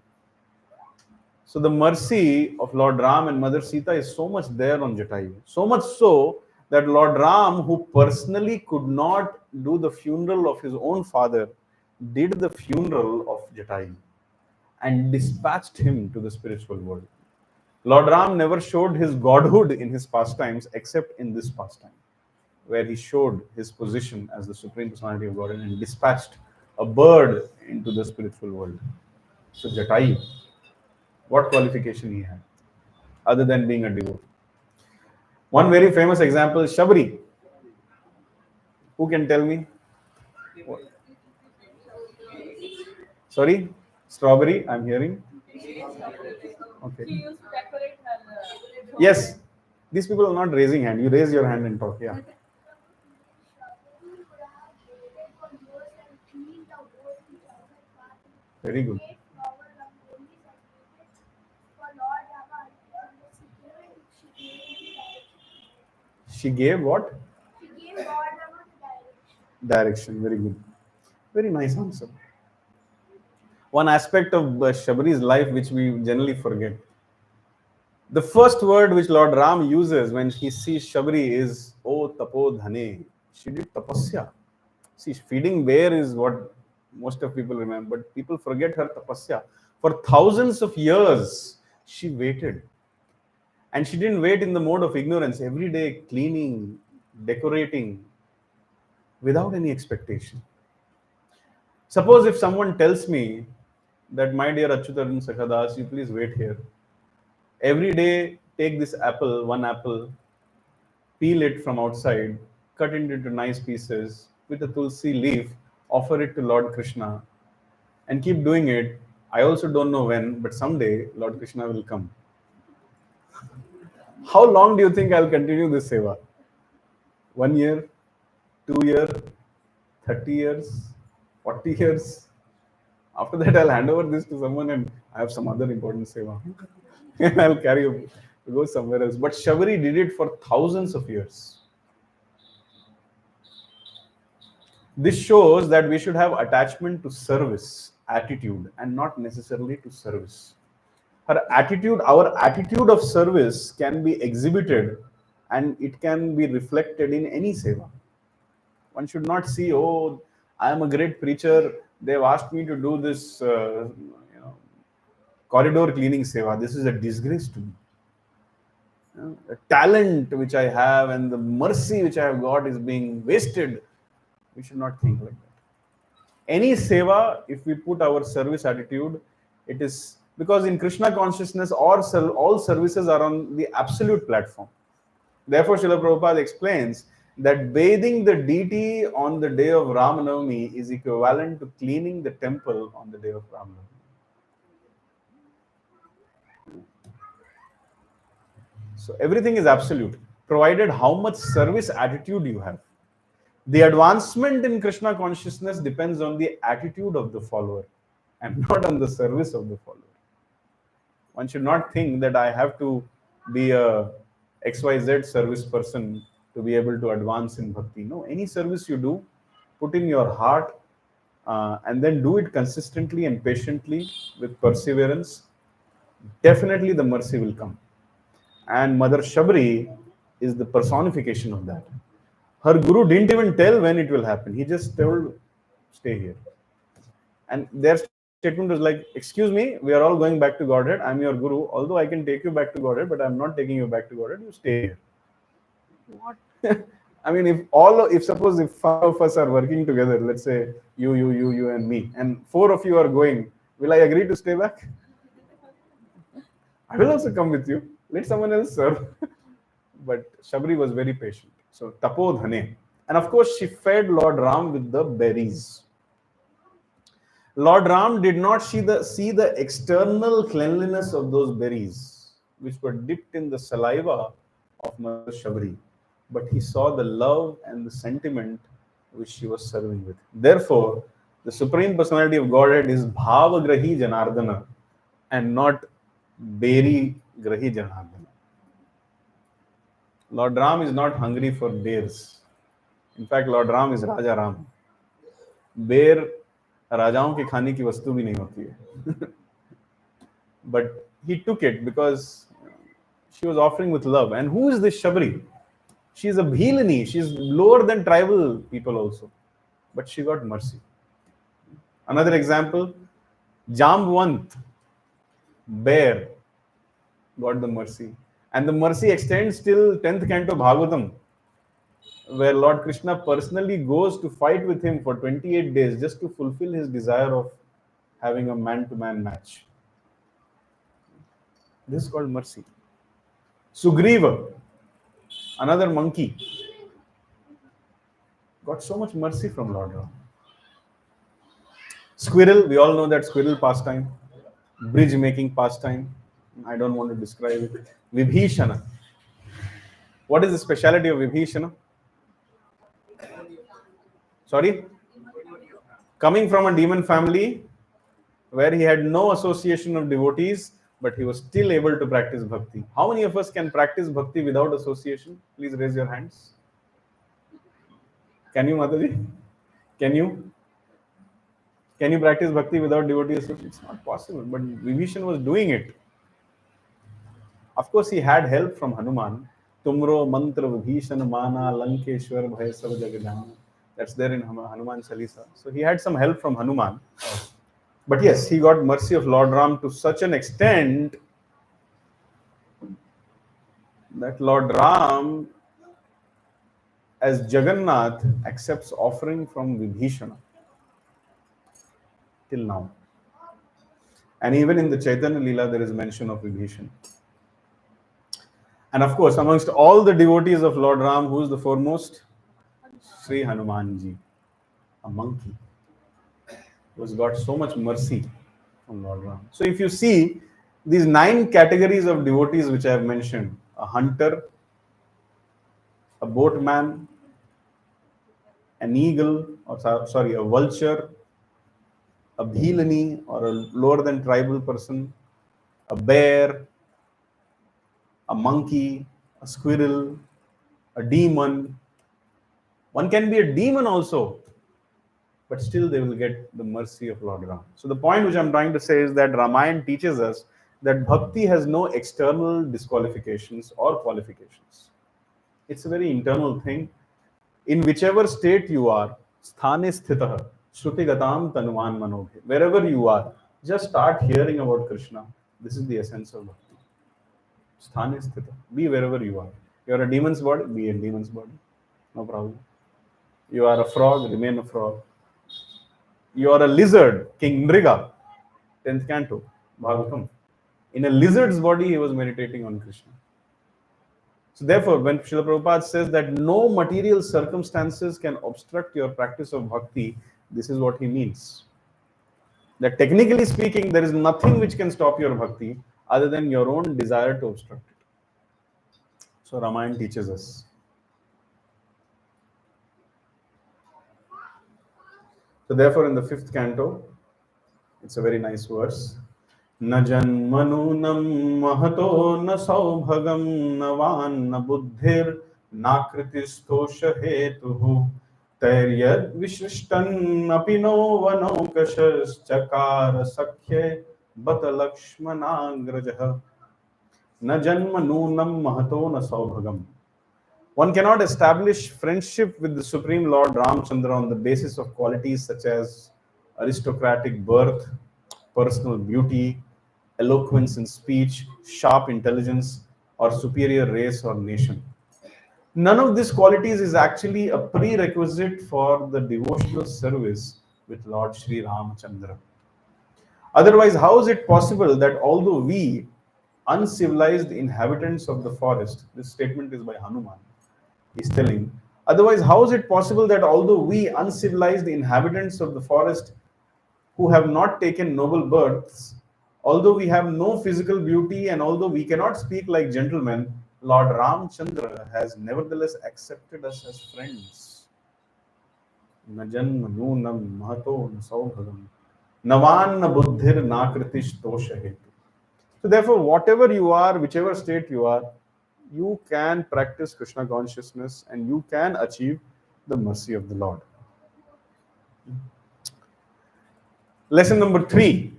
Speaker 1: So the mercy of Lord Ram and Mother Sita is so much there on Jatayu. So much so that Lord Ram, who personally could not do the funeral of his own father, did the funeral of Jatayu and dispatched him to the spiritual world. Lord Ram never showed his godhood in his pastimes except in this pastime, where he showed his position as the Supreme Personality of Godhead and dispatched a bird into the spiritual world. So Jatayu, what qualification he had, other than being a devotee? One very famous example is Shabri. Who can tell me? Sorry? Strawberry, I'm hearing. Okay.
Speaker 2: She used to decorate her.
Speaker 1: Yes. These people are not raising hand. You raise your hand and talk. Yeah. Very good. She gave what?
Speaker 3: She gave God the
Speaker 1: Direction. Very good. Very nice answer. One aspect of Shabri's life which we generally forget. The first word which Lord Ram uses when he sees Shabri is "O tapo dhane." She did tapasya. See, feeding bear is what most of people remember, but people forget her tapasya. For thousands of years, she waited. And she didn't wait in the mode of ignorance, every day cleaning, decorating, without any expectation. Suppose if someone tells me that, my dear Acyuta Arjunasakha, you please wait here. Every day, take this apple, one apple, peel it from outside, cut it into nice pieces with a tulsi leaf, offer it to Lord Krishna, and keep doing it. I also don't know when, but someday Lord Krishna will come. How long do you think I'll continue this seva? 1 year, 2 years, 30 years, 40 years? After that, I'll hand over this to someone and I have some other important seva. And I'll go somewhere else. But Shabri did it for thousands of years. This shows that we should have attachment to service, attitude, and not necessarily to service. Our attitude of service can be exhibited and it can be reflected in any seva. One should not see, oh, I am a great preacher, they've asked me to do this corridor cleaning seva. This is a disgrace to me. The talent which I have and the mercy which I have got is being wasted. We should not think like that. Any seva, if we put our service attitude, it is because in Krishna consciousness, all services are on the absolute platform. Therefore, Srila Prabhupada explains that bathing the deity on the day of Ramanavami is equivalent to cleaning the temple on the day of Ramanavami. So everything is absolute, provided how much service attitude you have. The advancement in Krishna consciousness depends on the attitude of the follower and not on the service of the follower. One should not think that I have to be a XYZ service person to be able to advance in bhakti. No, any service you do, put in your heart and then do it consistently and patiently with perseverance. Definitely the mercy will come. And Mother Shabri is the personification of that. Her guru didn't even tell when it will happen. He just told, stay here. And their statement was like, excuse me, we are all going back to Godhead. I'm your guru. Although I can take you back to Godhead, but I'm not taking you back to Godhead. You stay here. What? I mean, if 5 of us are working together, let's say you, and me, and 4 of you are going, will I agree to stay back? I will also come with you. Let someone else serve. But Shabri was very patient. So, tapodhane. And of course, she fed Lord Ram with the berries. Lord Ram did not see the external cleanliness of those berries, which were dipped in the saliva of Mother Shabri, but he saw the love and the sentiment which she was serving with. Therefore, the Supreme Personality of Godhead is Bhavagrahi Janardana and not Beri Grahi Janardana. Lord Ram is not hungry for bears. In fact, Lord Ram is Raja Ram. Bear राजाओं के खाने की वस्तु भी नहीं होती है. But he took it because she was offering with love. And who is this Shabri? She is a Bhilini. She is lower than tribal people also. But she got mercy. Another example, Jambwant, bear, got the mercy. And the mercy extends till 10th canto Bhagavatam, where Lord Krishna personally goes to fight with him for 28 days just to fulfill his desire of having a man-to-man match. This is called mercy. Sugriva, another monkey, got so much mercy from Lord Ram. Squirrel, we all know that squirrel pastime, bridge making pastime. I don't want to describe it. Vibhishana. What is the speciality of Vibhishana? Sorry? Coming from a demon family where he had no association of devotees, but he was still able to practice bhakti. How many of us can practice bhakti without association? Please raise your hands. Can you, Mataji? Can you? Can you practice bhakti without devotee association? It's not possible, but Vibhishan was doing it. Of course, he had help from Hanuman. Tumro mantra Vibhishan mana lankeshwar bhaya sab jagadana. That's there in Hanuman Chalisa. So he had some help from Hanuman. But yes, he got mercy of Lord Ram to such an extent that Lord Ram, as Jagannath, accepts offering from Vibhishana till now. And even in the Chaitanya Leela, there is mention of Vibhishan. And of course, amongst all the devotees of Lord Ram, who is the foremost? Sri Hanumanji, a monkey, who has got so much mercy from Lord Ram. So if you see these 9 categories of devotees which I have mentioned, a hunter, a boatman, an eagle, or sorry, a vulture, a bhilani or a lower than tribal person, a bear, a monkey, a squirrel, a demon. One can be a demon also, but still they will get the mercy of Lord Ram. So the point which I'm trying to say is that Ramayana teaches us that bhakti has no external disqualifications or qualifications. It's a very internal thing. In whichever state you are, sthane sthitah, shrutigatam tanuman manobhe. Wherever you are, just start hearing about Krishna. This is the essence of bhakti. Sthane sthitah. Be wherever you are. You are a demon's body, be a demon's body. No problem. You are a frog, remain a frog. You are a lizard, King Nriga, 10th canto, Bhagavatam. In a lizard's body, he was meditating on Krishna. So therefore, when Srila Prabhupada says that no material circumstances can obstruct your practice of bhakti, this is what he means. That technically speaking, there is nothing which can stop your bhakti other than your own desire to obstruct it. So Ramayana teaches us. So therefore, in the 5th canto, it's a very nice verse. न जन्मनूनं महतो न सौभगं न वान्न बुद्धिर्नाकृतिस्थोष हेतुः तैर्यद् विशिष्टन्नपि no वनौकशश्चकार सख्ये बत लक्ष्मणाग्रजः न जन्मनूनं महतो न सौभगम. One cannot establish friendship with the Supreme Lord Ramchandra on the basis of qualities such as aristocratic birth, personal beauty, eloquence in speech, sharp intelligence, or superior race or nation. None of these qualities is actually a prerequisite for the devotional service with Lord Sri Ramchandra. Otherwise, how is it possible that although we, uncivilized inhabitants of the forest, this statement is by Hanuman, he's telling, otherwise, how is it possible that although we, uncivilized inhabitants of the forest, who have not taken noble births, although we have no physical beauty and although we cannot speak like gentlemen, Lord Ramchandra has nevertheless accepted us as friends. न जन्म नूनम महतो न सौभगम नवान न बुद्धिर नाकृतिश तोष हेतु. So therefore, whatever you are, whichever state you are, you can practice Krishna consciousness and you can achieve the mercy of the Lord. Lesson number 3.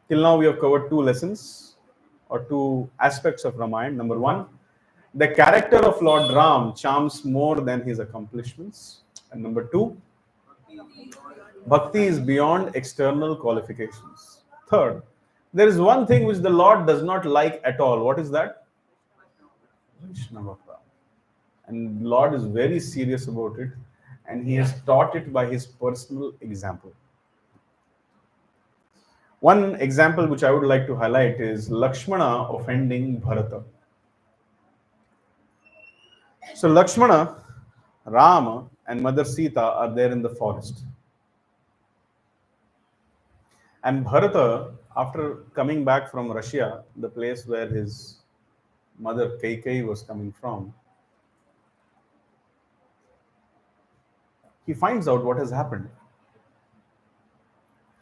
Speaker 1: Till now we have covered 2 lessons or 2 aspects of Ramayana. Number 1, the character of Lord Ram charms more than his accomplishments. And number 2, Bhakti is beyond external qualifications. Third, there is one thing which the Lord does not like at all. What is that? Vaishnava Aparadha. And Lord is very serious about it, and he has taught it by his personal example. One example which I would like to highlight is Lakshmana offending Bharata. So Lakshmana, Rama, and Mother Sita are there in the forest. And Bharata, after coming back from Russia, the place where his mother Kaikeyi was coming from, he finds out what has happened.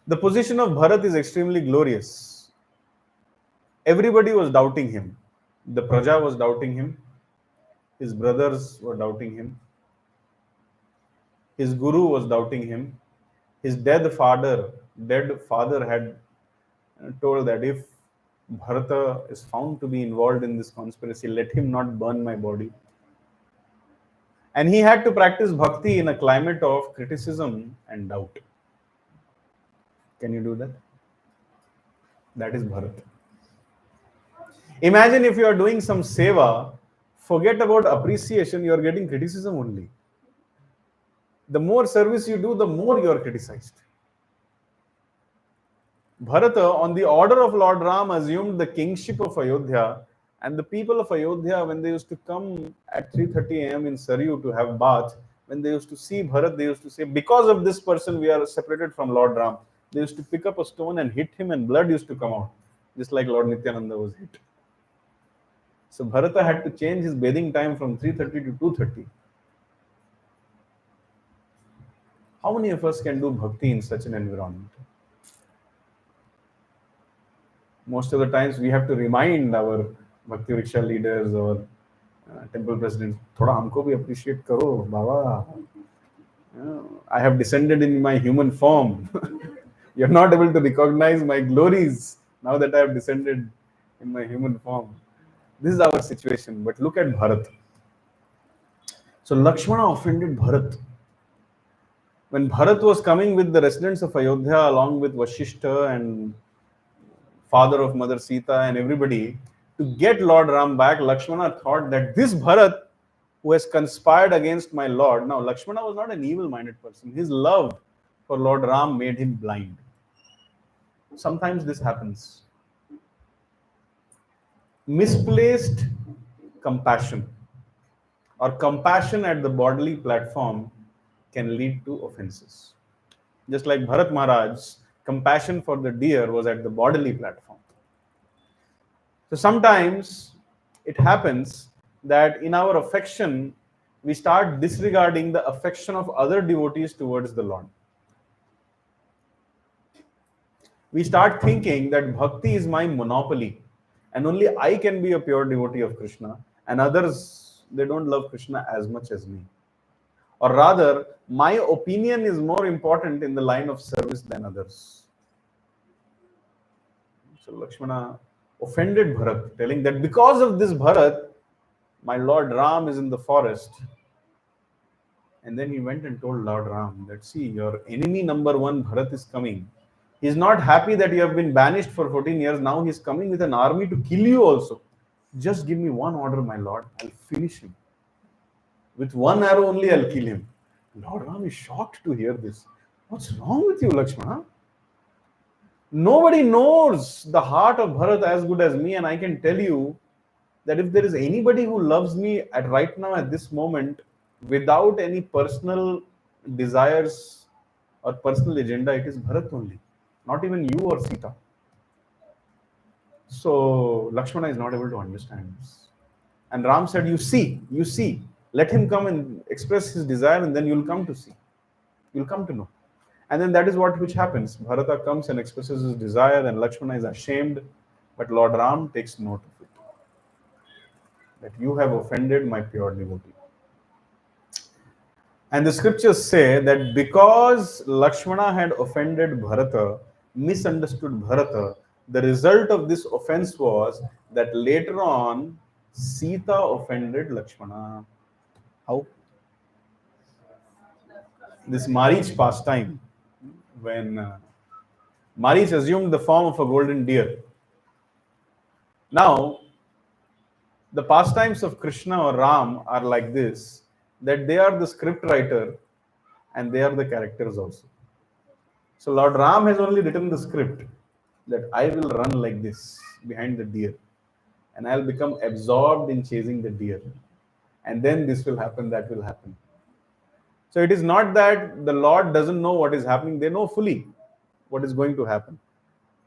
Speaker 1: The position of Bharat is extremely glorious. Everybody was doubting him. The Praja was doubting him. His brothers were doubting him. His guru was doubting him. His dead father had told that if Bharata is found to be involved in this conspiracy, let him not burn my body. And he had to practice bhakti in a climate of criticism and doubt. Can you do that? That is Bharat. Imagine if you are doing some seva, forget about appreciation, you are getting criticism only. The more service you do, the more you are criticized. Bharata, on the order of Lord Ram, assumed the kingship of Ayodhya, and the people of Ayodhya, when they used to come at 3:30 a.m. in Saryu to have bath, when they used to see Bharat, they used to say, because of this person we are separated from Lord Ram. They used to pick up a stone and hit him and blood used to come out, just like Lord Nityananda was hit. So Bharata had to change his bathing time from 3:30 to 2:30. How many of us can do bhakti in such an environment? Most of the times we have to remind our Bhakti Riksha leaders or temple presidents, thoda humko bhi appreciate karo, Baba. I have descended in my human form. You're not able to recognize my glories now that I have descended in my human form. This is our situation. But look at Bharat. So Lakshmana offended Bharat. When Bharat was coming with the residents of Ayodhya along with Vashishta and father of Mother Sita and everybody to get Lord Ram back, Lakshmana thought that this Bharat who has conspired against my Lord. Now Lakshmana was not an evil-minded person. His love for Lord Ram made him blind. Sometimes this happens. Misplaced compassion or compassion at the bodily platform can lead to offenses. Just like Bharat Maharaj's compassion for the deer was at the bodily platform. So sometimes it happens that in our affection, we start disregarding the affection of other devotees towards the Lord. We start thinking that bhakti is my monopoly and only I can be a pure devotee of Krishna, and others, they don't love Krishna as much as me. Or rather, my opinion is more important in the line of service than others. So Lakshmana offended Bharat, telling that because of this Bharat, my Lord Ram is in the forest. And then he went and told Lord Ram that, see, your enemy number one, Bharat, is coming. He's not happy that you have been banished for 14 years. Now he's coming with an army to kill you also. Just give me one order, my Lord. I'll finish him. With one arrow only, I'll kill him. Lord Ram is shocked to hear this. What's wrong with you, Lakshmana? Nobody knows the heart of Bharat as good as me, and I can tell you that if there is anybody who loves me at right now at this moment without any personal desires or personal agenda, it is Bharat only, not even you or Sita. So Lakshmana is not able to understand this. And Ram said, you see, let him come and express his desire, and then you'll come to see. You'll come to know. And then that is what which happens. Bharata comes and expresses his desire, and Lakshmana is ashamed, but Lord Ram takes note of it. That you have offended my pure devotee. And the scriptures say that because Lakshmana had offended Bharata, misunderstood Bharata, the result of this offense was that later on Sita offended Lakshmana. How? This Marich pastime, when Marich assumed the form of a golden deer. Now, the pastimes of Krishna or Ram are like this, that they are the script writer and they are the characters also. So Lord Ram has only written the script that I will run like this behind the deer and I'll become absorbed in chasing the deer. And then this will happen, that will happen. So it is not that the Lord doesn't know what is happening, they know fully what is going to happen.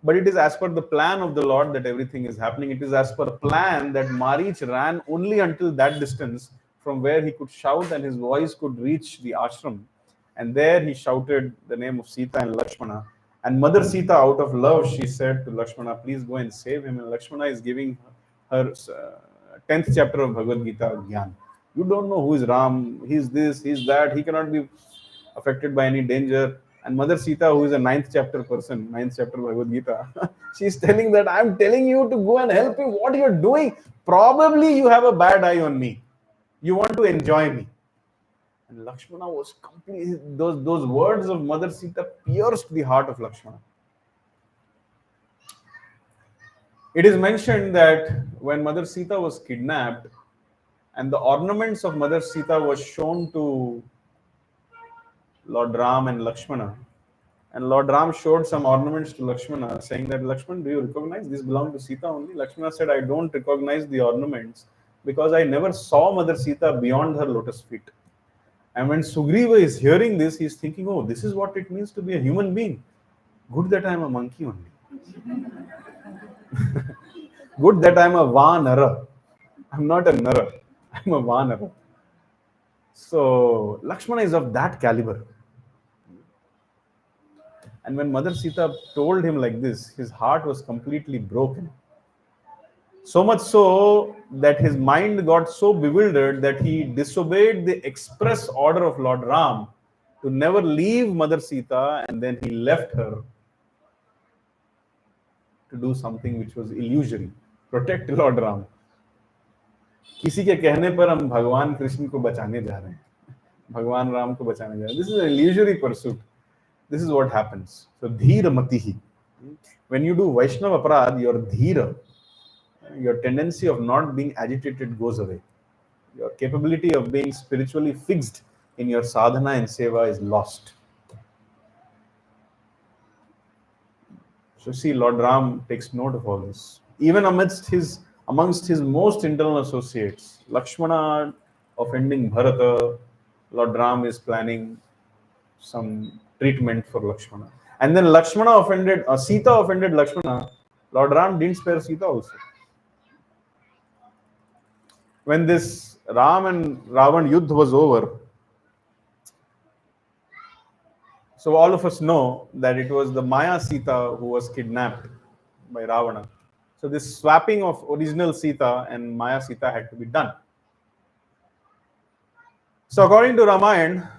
Speaker 1: But it is as per the plan of the Lord that everything is happening. It is as per plan that Marich ran only until that distance from where he could shout and his voice could reach the ashram. And there he shouted the name of Sita and Lakshmana. And Mother Sita, out of love, she said to Lakshmana, please go and save him. And Lakshmana is giving her 10th chapter of Bhagavad Gita, Gyan. You don't know who is Ram, he's this, he's that, he cannot be affected by any danger. And Mother Sita, who is a 9th chapter person, 9th chapter Bhagavad Gita, she's telling that I'm telling you to go and help him. What you're doing? Probably you have a bad eye on me. You want to enjoy me. And Lakshmana was completely, those words of Mother Sita pierced the heart of Lakshmana. It is mentioned that when Mother Sita was kidnapped and the ornaments of Mother Sita was shown to Lord Ram and Lakshmana, and Lord Ram showed some ornaments to Lakshmana, saying that, Lakshmana, do you recognize these belong to Sita only? Lakshmana said, I don't recognize the ornaments because I never saw Mother Sita beyond her lotus feet. And when Sugriva is hearing this, he is thinking, oh, this is what it means to be a human being. Good that I am a monkey only. Good that I am a Vanara. I'm not a Nara. I'm a Vanara. So Lakshmana is of that caliber. And when Mother Sita told him like this, his heart was completely broken. So much so that his mind got so bewildered that he disobeyed the express order of Lord Ram to never leave Mother Sita, and then he left her to do something which was illusory, protect Lord Ram. किसी के कहने पर हम भगवान कृष्ण को बचाने जा रहे हैं, भगवान राम को बचाने जा रहे हैं. This is an illusory pursuit. This is what happens. So dhira matihi. When you do Vaishnava Aparadha, your dhira, your tendency of not being agitated goes away. Your capability of being spiritually fixed in your sadhana and seva is lost. So see, Lord Ram takes note of all this. Even amongst his most internal associates, Lakshmana offending Bharata, Lord Ram is planning some treatment for Lakshmana. And then Sita offended Lakshmana. Lord Ram didn't spare Sita also. When this Ram and Ravan Yuddha was over, So all of us know that it was the Maya Sita who was kidnapped by Ravana. So this swapping of original Sita and Maya Sita had to be done. So according to Ramayana,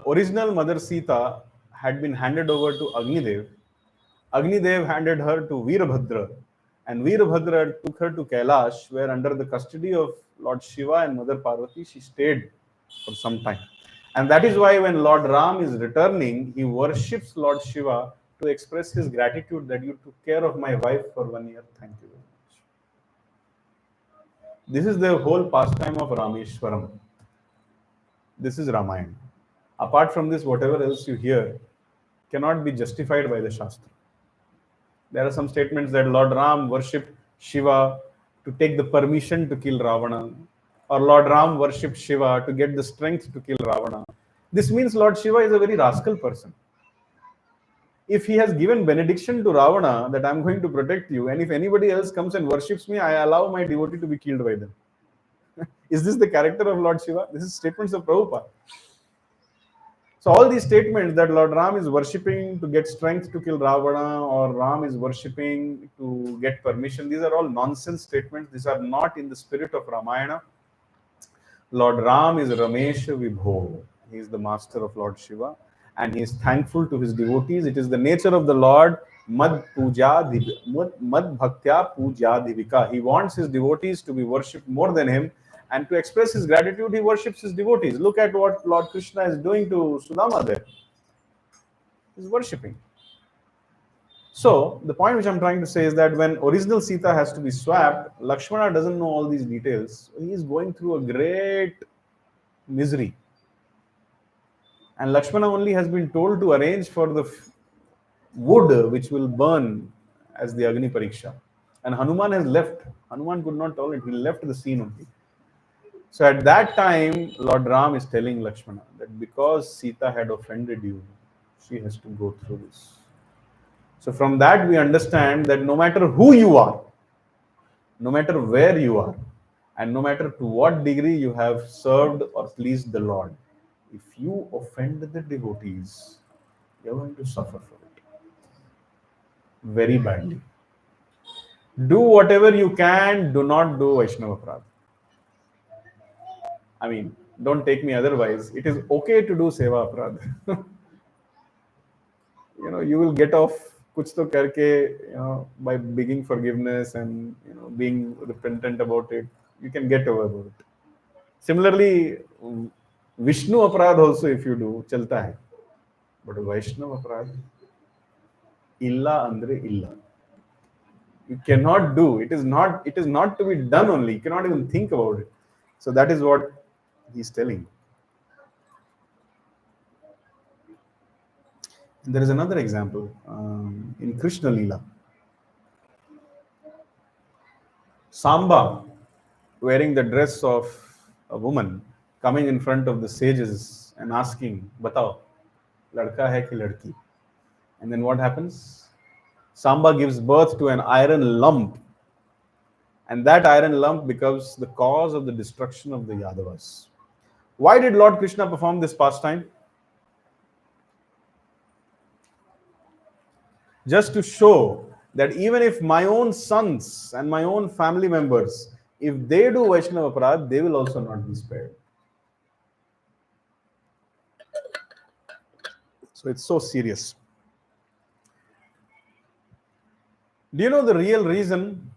Speaker 1: original Mother Sita had been handed over to Agnidev. Agnidev handed her to Veerabhadra, and Veerabhadra took her to Kailash, where under the custody of Lord Shiva and Mother Parvati, she stayed for some time. And that is why when Lord Ram is returning, he worships Lord Shiva to express his gratitude that you took care of my wife for 1 year. Thank you very much. This is the whole pastime of Rameshwaram. This is Ramayana. Apart from this, whatever else you hear cannot be justified by the Shastra. There are some statements that Lord Ram worshipped Shiva to take the permission to kill Ravana, or Lord Ram worshipped Shiva to get the strength to kill Ravana. This means Lord Shiva is a very rascal person. If he has given benediction to Ravana that I'm going to protect you, and if anybody else comes and worships me, I allow my devotee to be killed by them. Is this the character of Lord Shiva? This is statements of Prabhupada. So all these statements that Lord Ram is worshipping to get strength to kill Ravana, or Ram is worshipping to get permission, these are all nonsense statements. These are not in the spirit of Ramayana. Lord Ram is Ramesha Vibho. He is the master of Lord Shiva, and he is thankful to his devotees. It is the nature of the Lord, Mad Bhaktya Puja Divika. He wants his devotees to be worshipped more than him, and to express his gratitude, he worships his devotees. Look at what Lord Krishna is doing to Sudama there. He's worshipping. So, the point which I'm trying to say is that when original Sita has to be swapped, Lakshmana doesn't know all these details. He is going through a great misery. And Lakshmana only has been told to arrange for the wood which will burn as the Agni Pariksha. And Hanuman has left. Hanuman could not tolerate. He left the scene only. So at that time, Lord Ram is telling Lakshmana that because Sita had offended you, she has to go through this. So from that we understand that no matter who you are, no matter where you are, and no matter to what degree you have served or pleased the Lord, if you offend the devotees, you're going to suffer for it very badly. Do whatever you can, do not do Vaishnava Aparadha. I mean, don't take me otherwise. It is okay to do Seva Aparadha. You will get off kuch to karke, by begging forgiveness and being repentant about it. You can get over it. Similarly, Vishnu Aparadha also, if you do, chalta hai. But Vaishnava Aparadha, illa andre illa. You cannot do. It is not to be done only. You cannot even think about it. So that is what he's telling. And there is another example in Krishna Leela. Samba, wearing the dress of a woman, coming in front of the sages and asking, "Batao, ladka hai ki ladki?" And then what happens? Samba gives birth to an iron lump, and that iron lump becomes the cause of the destruction of the Yadavas. Why did Lord Krishna perform this pastime? Just to show that even if my own sons and my own family members, if they do Vaishnava Aparadha, they will also not be spared. So it's so serious. Do you know the real reason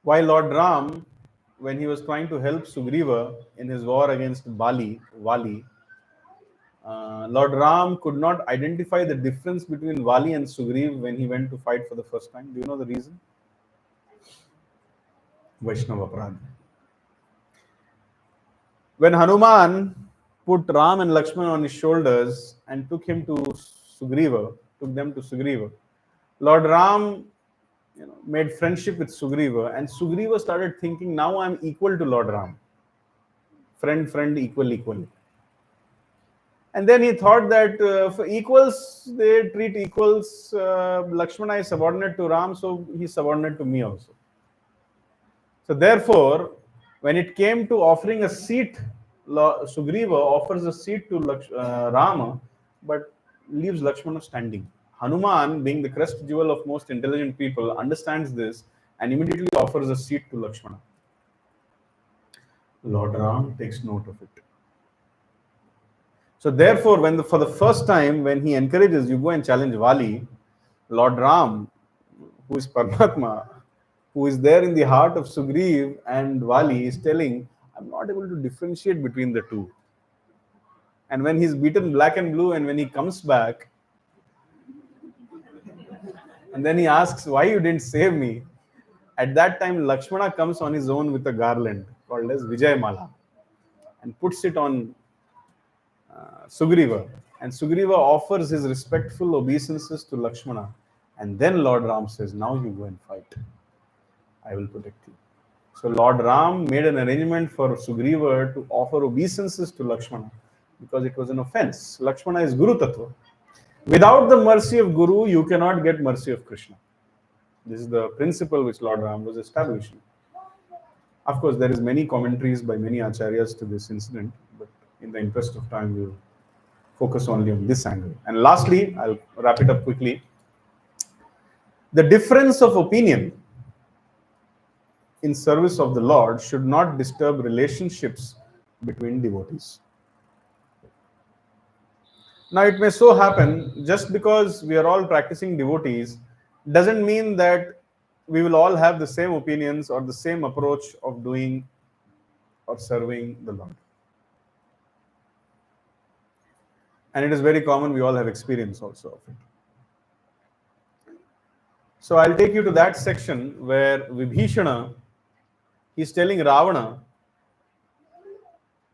Speaker 1: why Lord Ram, when he was trying to help Sugriva in his war against Vali, Lord Ram could not identify the difference between Vali and Sugriv when he went to fight for the first time? Do you know the reason? Vaishnava Aparadha. When Hanuman put Ram and Lakshman on his shoulders and took them to Sugriva, Lord Ram made friendship with Sugriva, and Sugriva started thinking, now I'm equal to Lord Ram. Friend, equal. And then he thought that for equals, they treat equals. Lakshmana is subordinate to Ram, so he's subordinate to me also. So therefore, when it came to offering a seat Sugriva offers a seat to Rama, but leaves Lakshmana standing. Hanuman, being the crest jewel of most intelligent people, understands this and immediately offers a seat to Lakshmana. Lord Ram takes note of it. So therefore, for the first time, when he encourages you go and challenge Vali, Lord Ram, who is Paramatma, who is there in the heart of Sugriv and Vali, is telling, I'm not able to differentiate between the two. And when he's beaten black and blue, and when he comes back, and then he asks, why you didn't save me? At that time, Lakshmana comes on his own with a garland called as Vijay Mala and puts it on Sugriva. And Sugriva offers his respectful obeisances to Lakshmana. And then Lord Ram says, now you go and fight. I will protect you. So Lord Ram made an arrangement for Sugriva to offer obeisances to Lakshmana because it was an offense. Lakshmana is Guru Tattva. Without the mercy of Guru, you cannot get mercy of Krishna. This is the principle which Lord Ram was establishing. Of course, there is many commentaries by many acharyas to this incident, but in the interest of time, we will focus only on this angle. And lastly, I'll wrap it up quickly. The difference of opinion in service of the Lord should not disturb relationships between devotees. Now, it may so happen, just because we are all practicing devotees, doesn't mean that we will all have the same opinions or the same approach of doing or serving the Lord. And it is very common, we all have experience also of it. So I'll take you to that section where Vibhishana, he's telling Ravana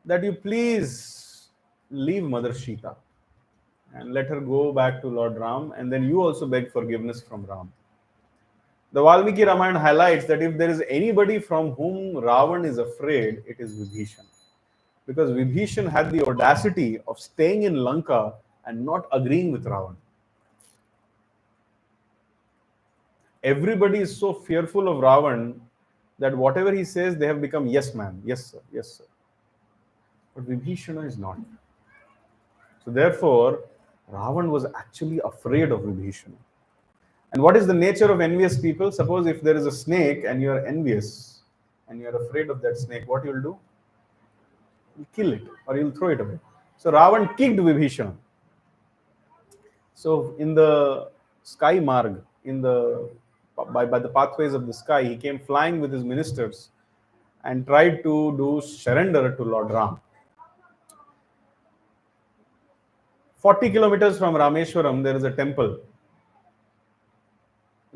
Speaker 1: that you please leave Mother Sita and let her go back to Lord Ram, and then you also beg forgiveness from Ram. The Valmiki Ramayana highlights that if there is anybody from whom Ravan is afraid, it is Vibhishan. Because Vibhishan had the audacity of staying in Lanka and not agreeing with Ravan. Everybody is so fearful of Ravan that whatever he says, they have become yes, ma'am, yes, sir, yes, sir. But Vibhishana is not. So therefore, Ravan was actually afraid of Vibhishana. And what is the nature of envious people? Suppose if there is a snake and you are envious and you are afraid of that snake, what you will do? You'll kill it or you'll throw it away. So Ravan kicked Vibhishana. So in the sky marg, by the pathways of the sky, he came flying with his ministers and tried to do surrender to Lord Ram. 40 kilometers from Rameshwaram, there is a temple.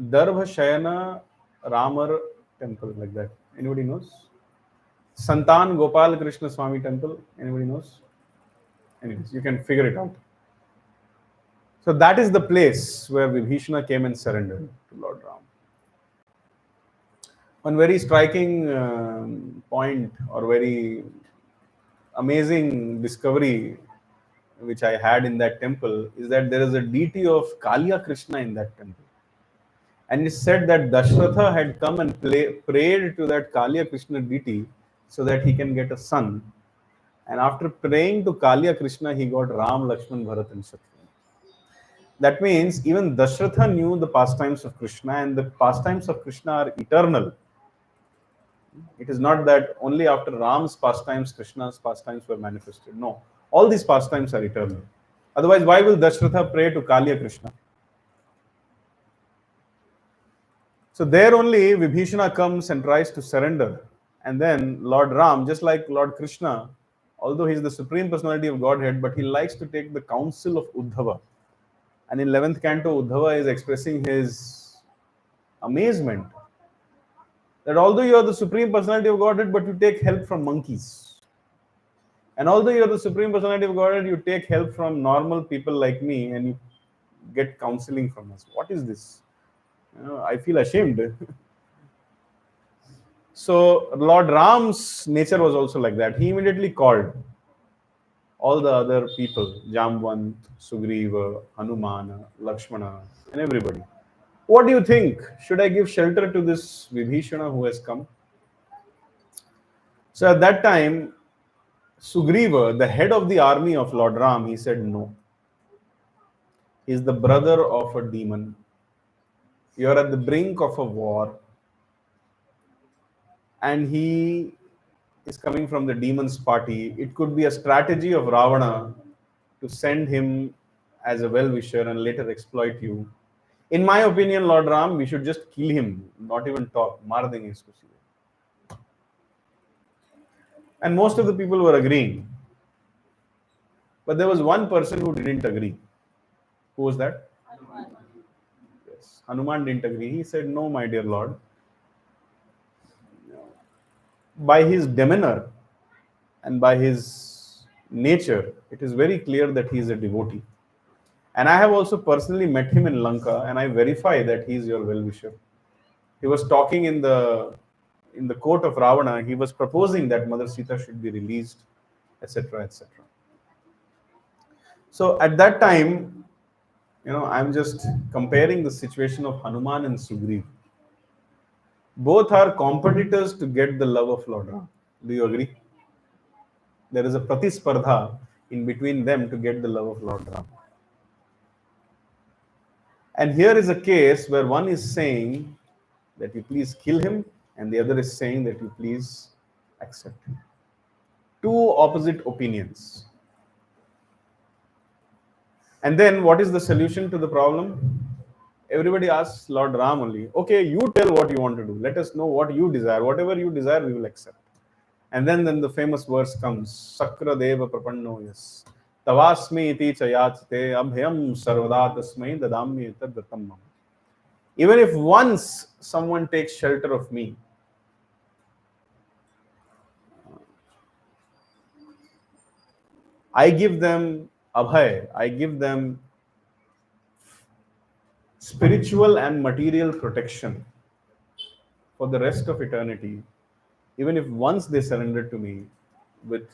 Speaker 1: Darbha Shayana Ramar temple, like that. Anybody knows? Santan Gopal Krishna Swami temple. Anybody knows? Anyways, you can figure it out. So that is the place where Vibhishana came and surrendered to Lord Ram. One very striking point or very amazing discovery which I had in that temple is that there is a deity of Kaliya Krishna in that temple. And it said that Dashratha had come and prayed to that Kaliya Krishna deity so that he can get a son. And after praying to Kaliya Krishna, he got Ram, Lakshman, Bharat and Shatrughan. That means even Dashratha knew the pastimes of Krishna, and the pastimes of Krishna are eternal. It is not that only after Ram's pastimes, Krishna's pastimes were manifested. No, all these pastimes are eternal. Otherwise, why will Dashratha pray to Kaliya Krishna? So there only Vibhishana comes and tries to surrender. And then Lord Ram, just like Lord Krishna, although he is the Supreme Personality of Godhead, but he likes to take the counsel of Uddhava. And in 11th canto, Uddhava is expressing his amazement that although you are the Supreme Personality of Godhead, but you take help from monkeys. And although you are the Supreme Personality of Godhead, you take help from normal people like me and you get counseling from us. What is this? I feel ashamed. So Lord Ram's nature was also like that. He immediately called all the other people, Jamvant, Sugriva, Hanumana, Lakshmana, and everybody. What do you think? Should I give shelter to this Vibhishana who has come? So at that time, Sugriva, the head of the army of Lord Ram, he said no. He is the brother of a demon. You are at the brink of a war, and he is coming from the demon's party. It could be a strategy of Ravana to send him as a well-wisher and later exploit you. In my opinion, Lord Ram, we should just kill him, not even talk. Maar denge isko seedhe. And most of the people were agreeing. But there was one person who didn't agree. Who was that?
Speaker 2: Hanuman.
Speaker 1: Yes. Hanuman didn't agree. He said, no, my dear Lord. By his demeanor and by his nature, it is very clear that he is a devotee. And I have also personally met him in Lanka, and I verify that he is your well-wisher. He was talking in the court of Ravana. He was proposing that Mother Sita should be released, etc., etc. So at that time, I'm just comparing the situation of Hanuman and Sugriv. Both are competitors to get the love of Lord Ram. Do you agree? There is a pratispardha in between them to get the love of Lord Ram. And here is a case where one is saying that you please kill him, and the other is saying that you please accept him. Two opposite opinions. And then what is the solution to the problem? Everybody asks Lord Ram only, okay, you tell what you want to do. Let us know what you desire. Whatever you desire, we will accept. And then the famous verse comes, Sakra Deva Prapanno Yas. Tavasmi iti chayachate abhyam sarvada tasmai dadammi etadatam. Even if once someone takes shelter of me, I give them abhay, I give them spiritual and material protection for the rest of eternity, even if once they surrender to me with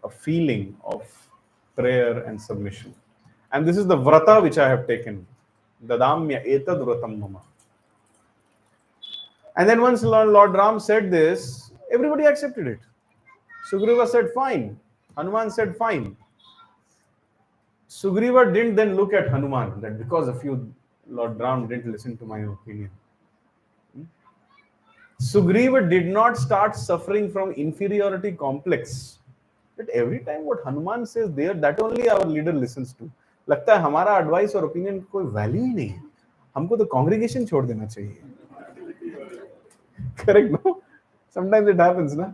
Speaker 1: a feeling of prayer and submission. And this is the vrata which I have taken. Dadamya etad vratam mama. And then once Lord Ram said this, everybody accepted it. Sugriva said fine. Hanuman said fine. Sugriva didn't then look at Hanuman that because of you, Lord Ram didn't listen to my opinion. Sugriva did not start suffering from inferiority complex. That every time what Hanuman says there, that only our leader listens to. लगता है हमारा advice और opinion कोई value ही नहीं है. हमको तो congregation छोड़ देना चाहिए. Correct, no? Sometimes it happens, na?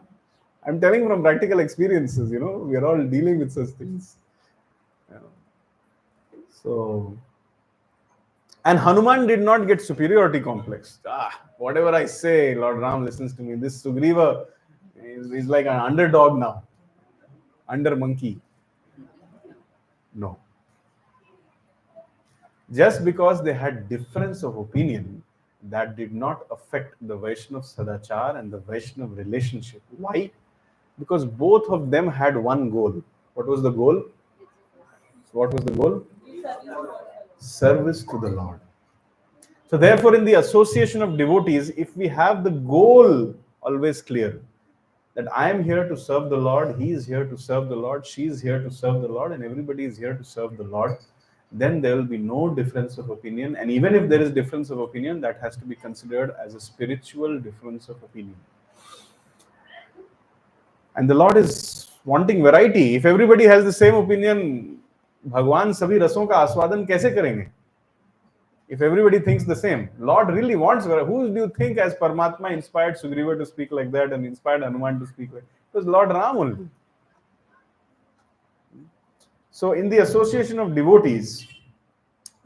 Speaker 1: I'm telling from practical experiences, we are all dealing with such things. So, and Hanuman did not get superiority complex. Whatever I say, Lord Ram listens to me. This Sugriva is like an underdog now. Under monkey. No. Just because they had difference of opinion, that did not affect the Vaishnav Sadachar and the Vaishnav relationship. Why? Because both of them had one goal. What was the goal? What was the goal? Service to the Lord. So therefore, in the association of devotees, if we have the goal always clear, that I am here to serve the Lord, he is here to serve the Lord, she is here to serve the Lord, and everybody is here to serve the Lord, then there will be no difference of opinion. And even if there is difference of opinion, that has to be considered as a spiritual difference of opinion. And the Lord is wanting variety. If everybody has the same opinion, Bhagwan sabhi rason ka aswadan kaise karenge? If everybody thinks the same, Lord really wants variety. Who do you think as Paramatma inspired Sugriva to speak like that and inspired Hanuman to speak like that? It was Lord Ram only. So in the association of devotees,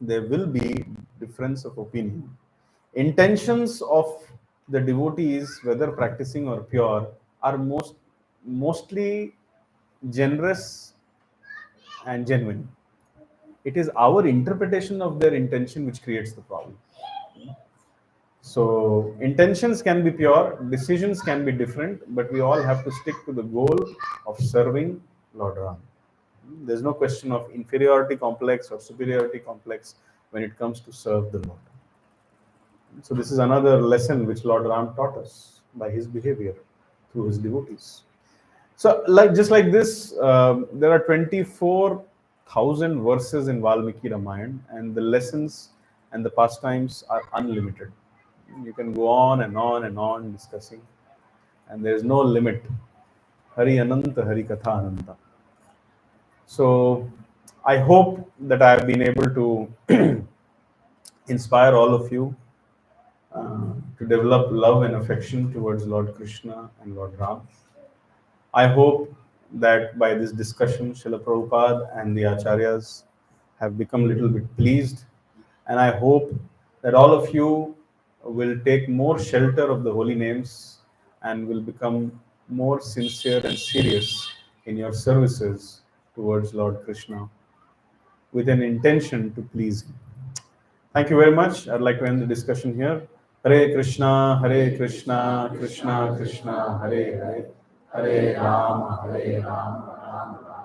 Speaker 1: there will be difference of opinion. Intentions of the devotees, whether practicing or pure, are mostly generous and genuine. It is our interpretation of their intention which creates the problem. So intentions can be pure, decisions can be different, but we all have to stick to the goal of serving Lord Ram. There's no question of inferiority complex or superiority complex when it comes to serve the Lord. So this is another lesson which Lord Ram taught us by his behavior through his devotees. So, like just like this, there are 24,000 verses in Valmiki Ramayana, and the lessons and the pastimes are unlimited. You can go on and on and on discussing, and there is no limit. Hari Ananta, Hari Katha Ananta. So, I hope that I have been able to inspire all of you to develop love and affection towards Lord Krishna and Lord Ram. I hope that by this discussion, Srila Prabhupada and the Acharyas have become a little bit pleased, and I hope that all of you will take more shelter of the holy names and will become more sincere and serious in your services towards Lord Krishna with an intention to please Him. Thank you very much. I'd like to end the discussion here. Hare Krishna, Krishna Krishna, Hare Hare, Hare Rama, Rama Rama.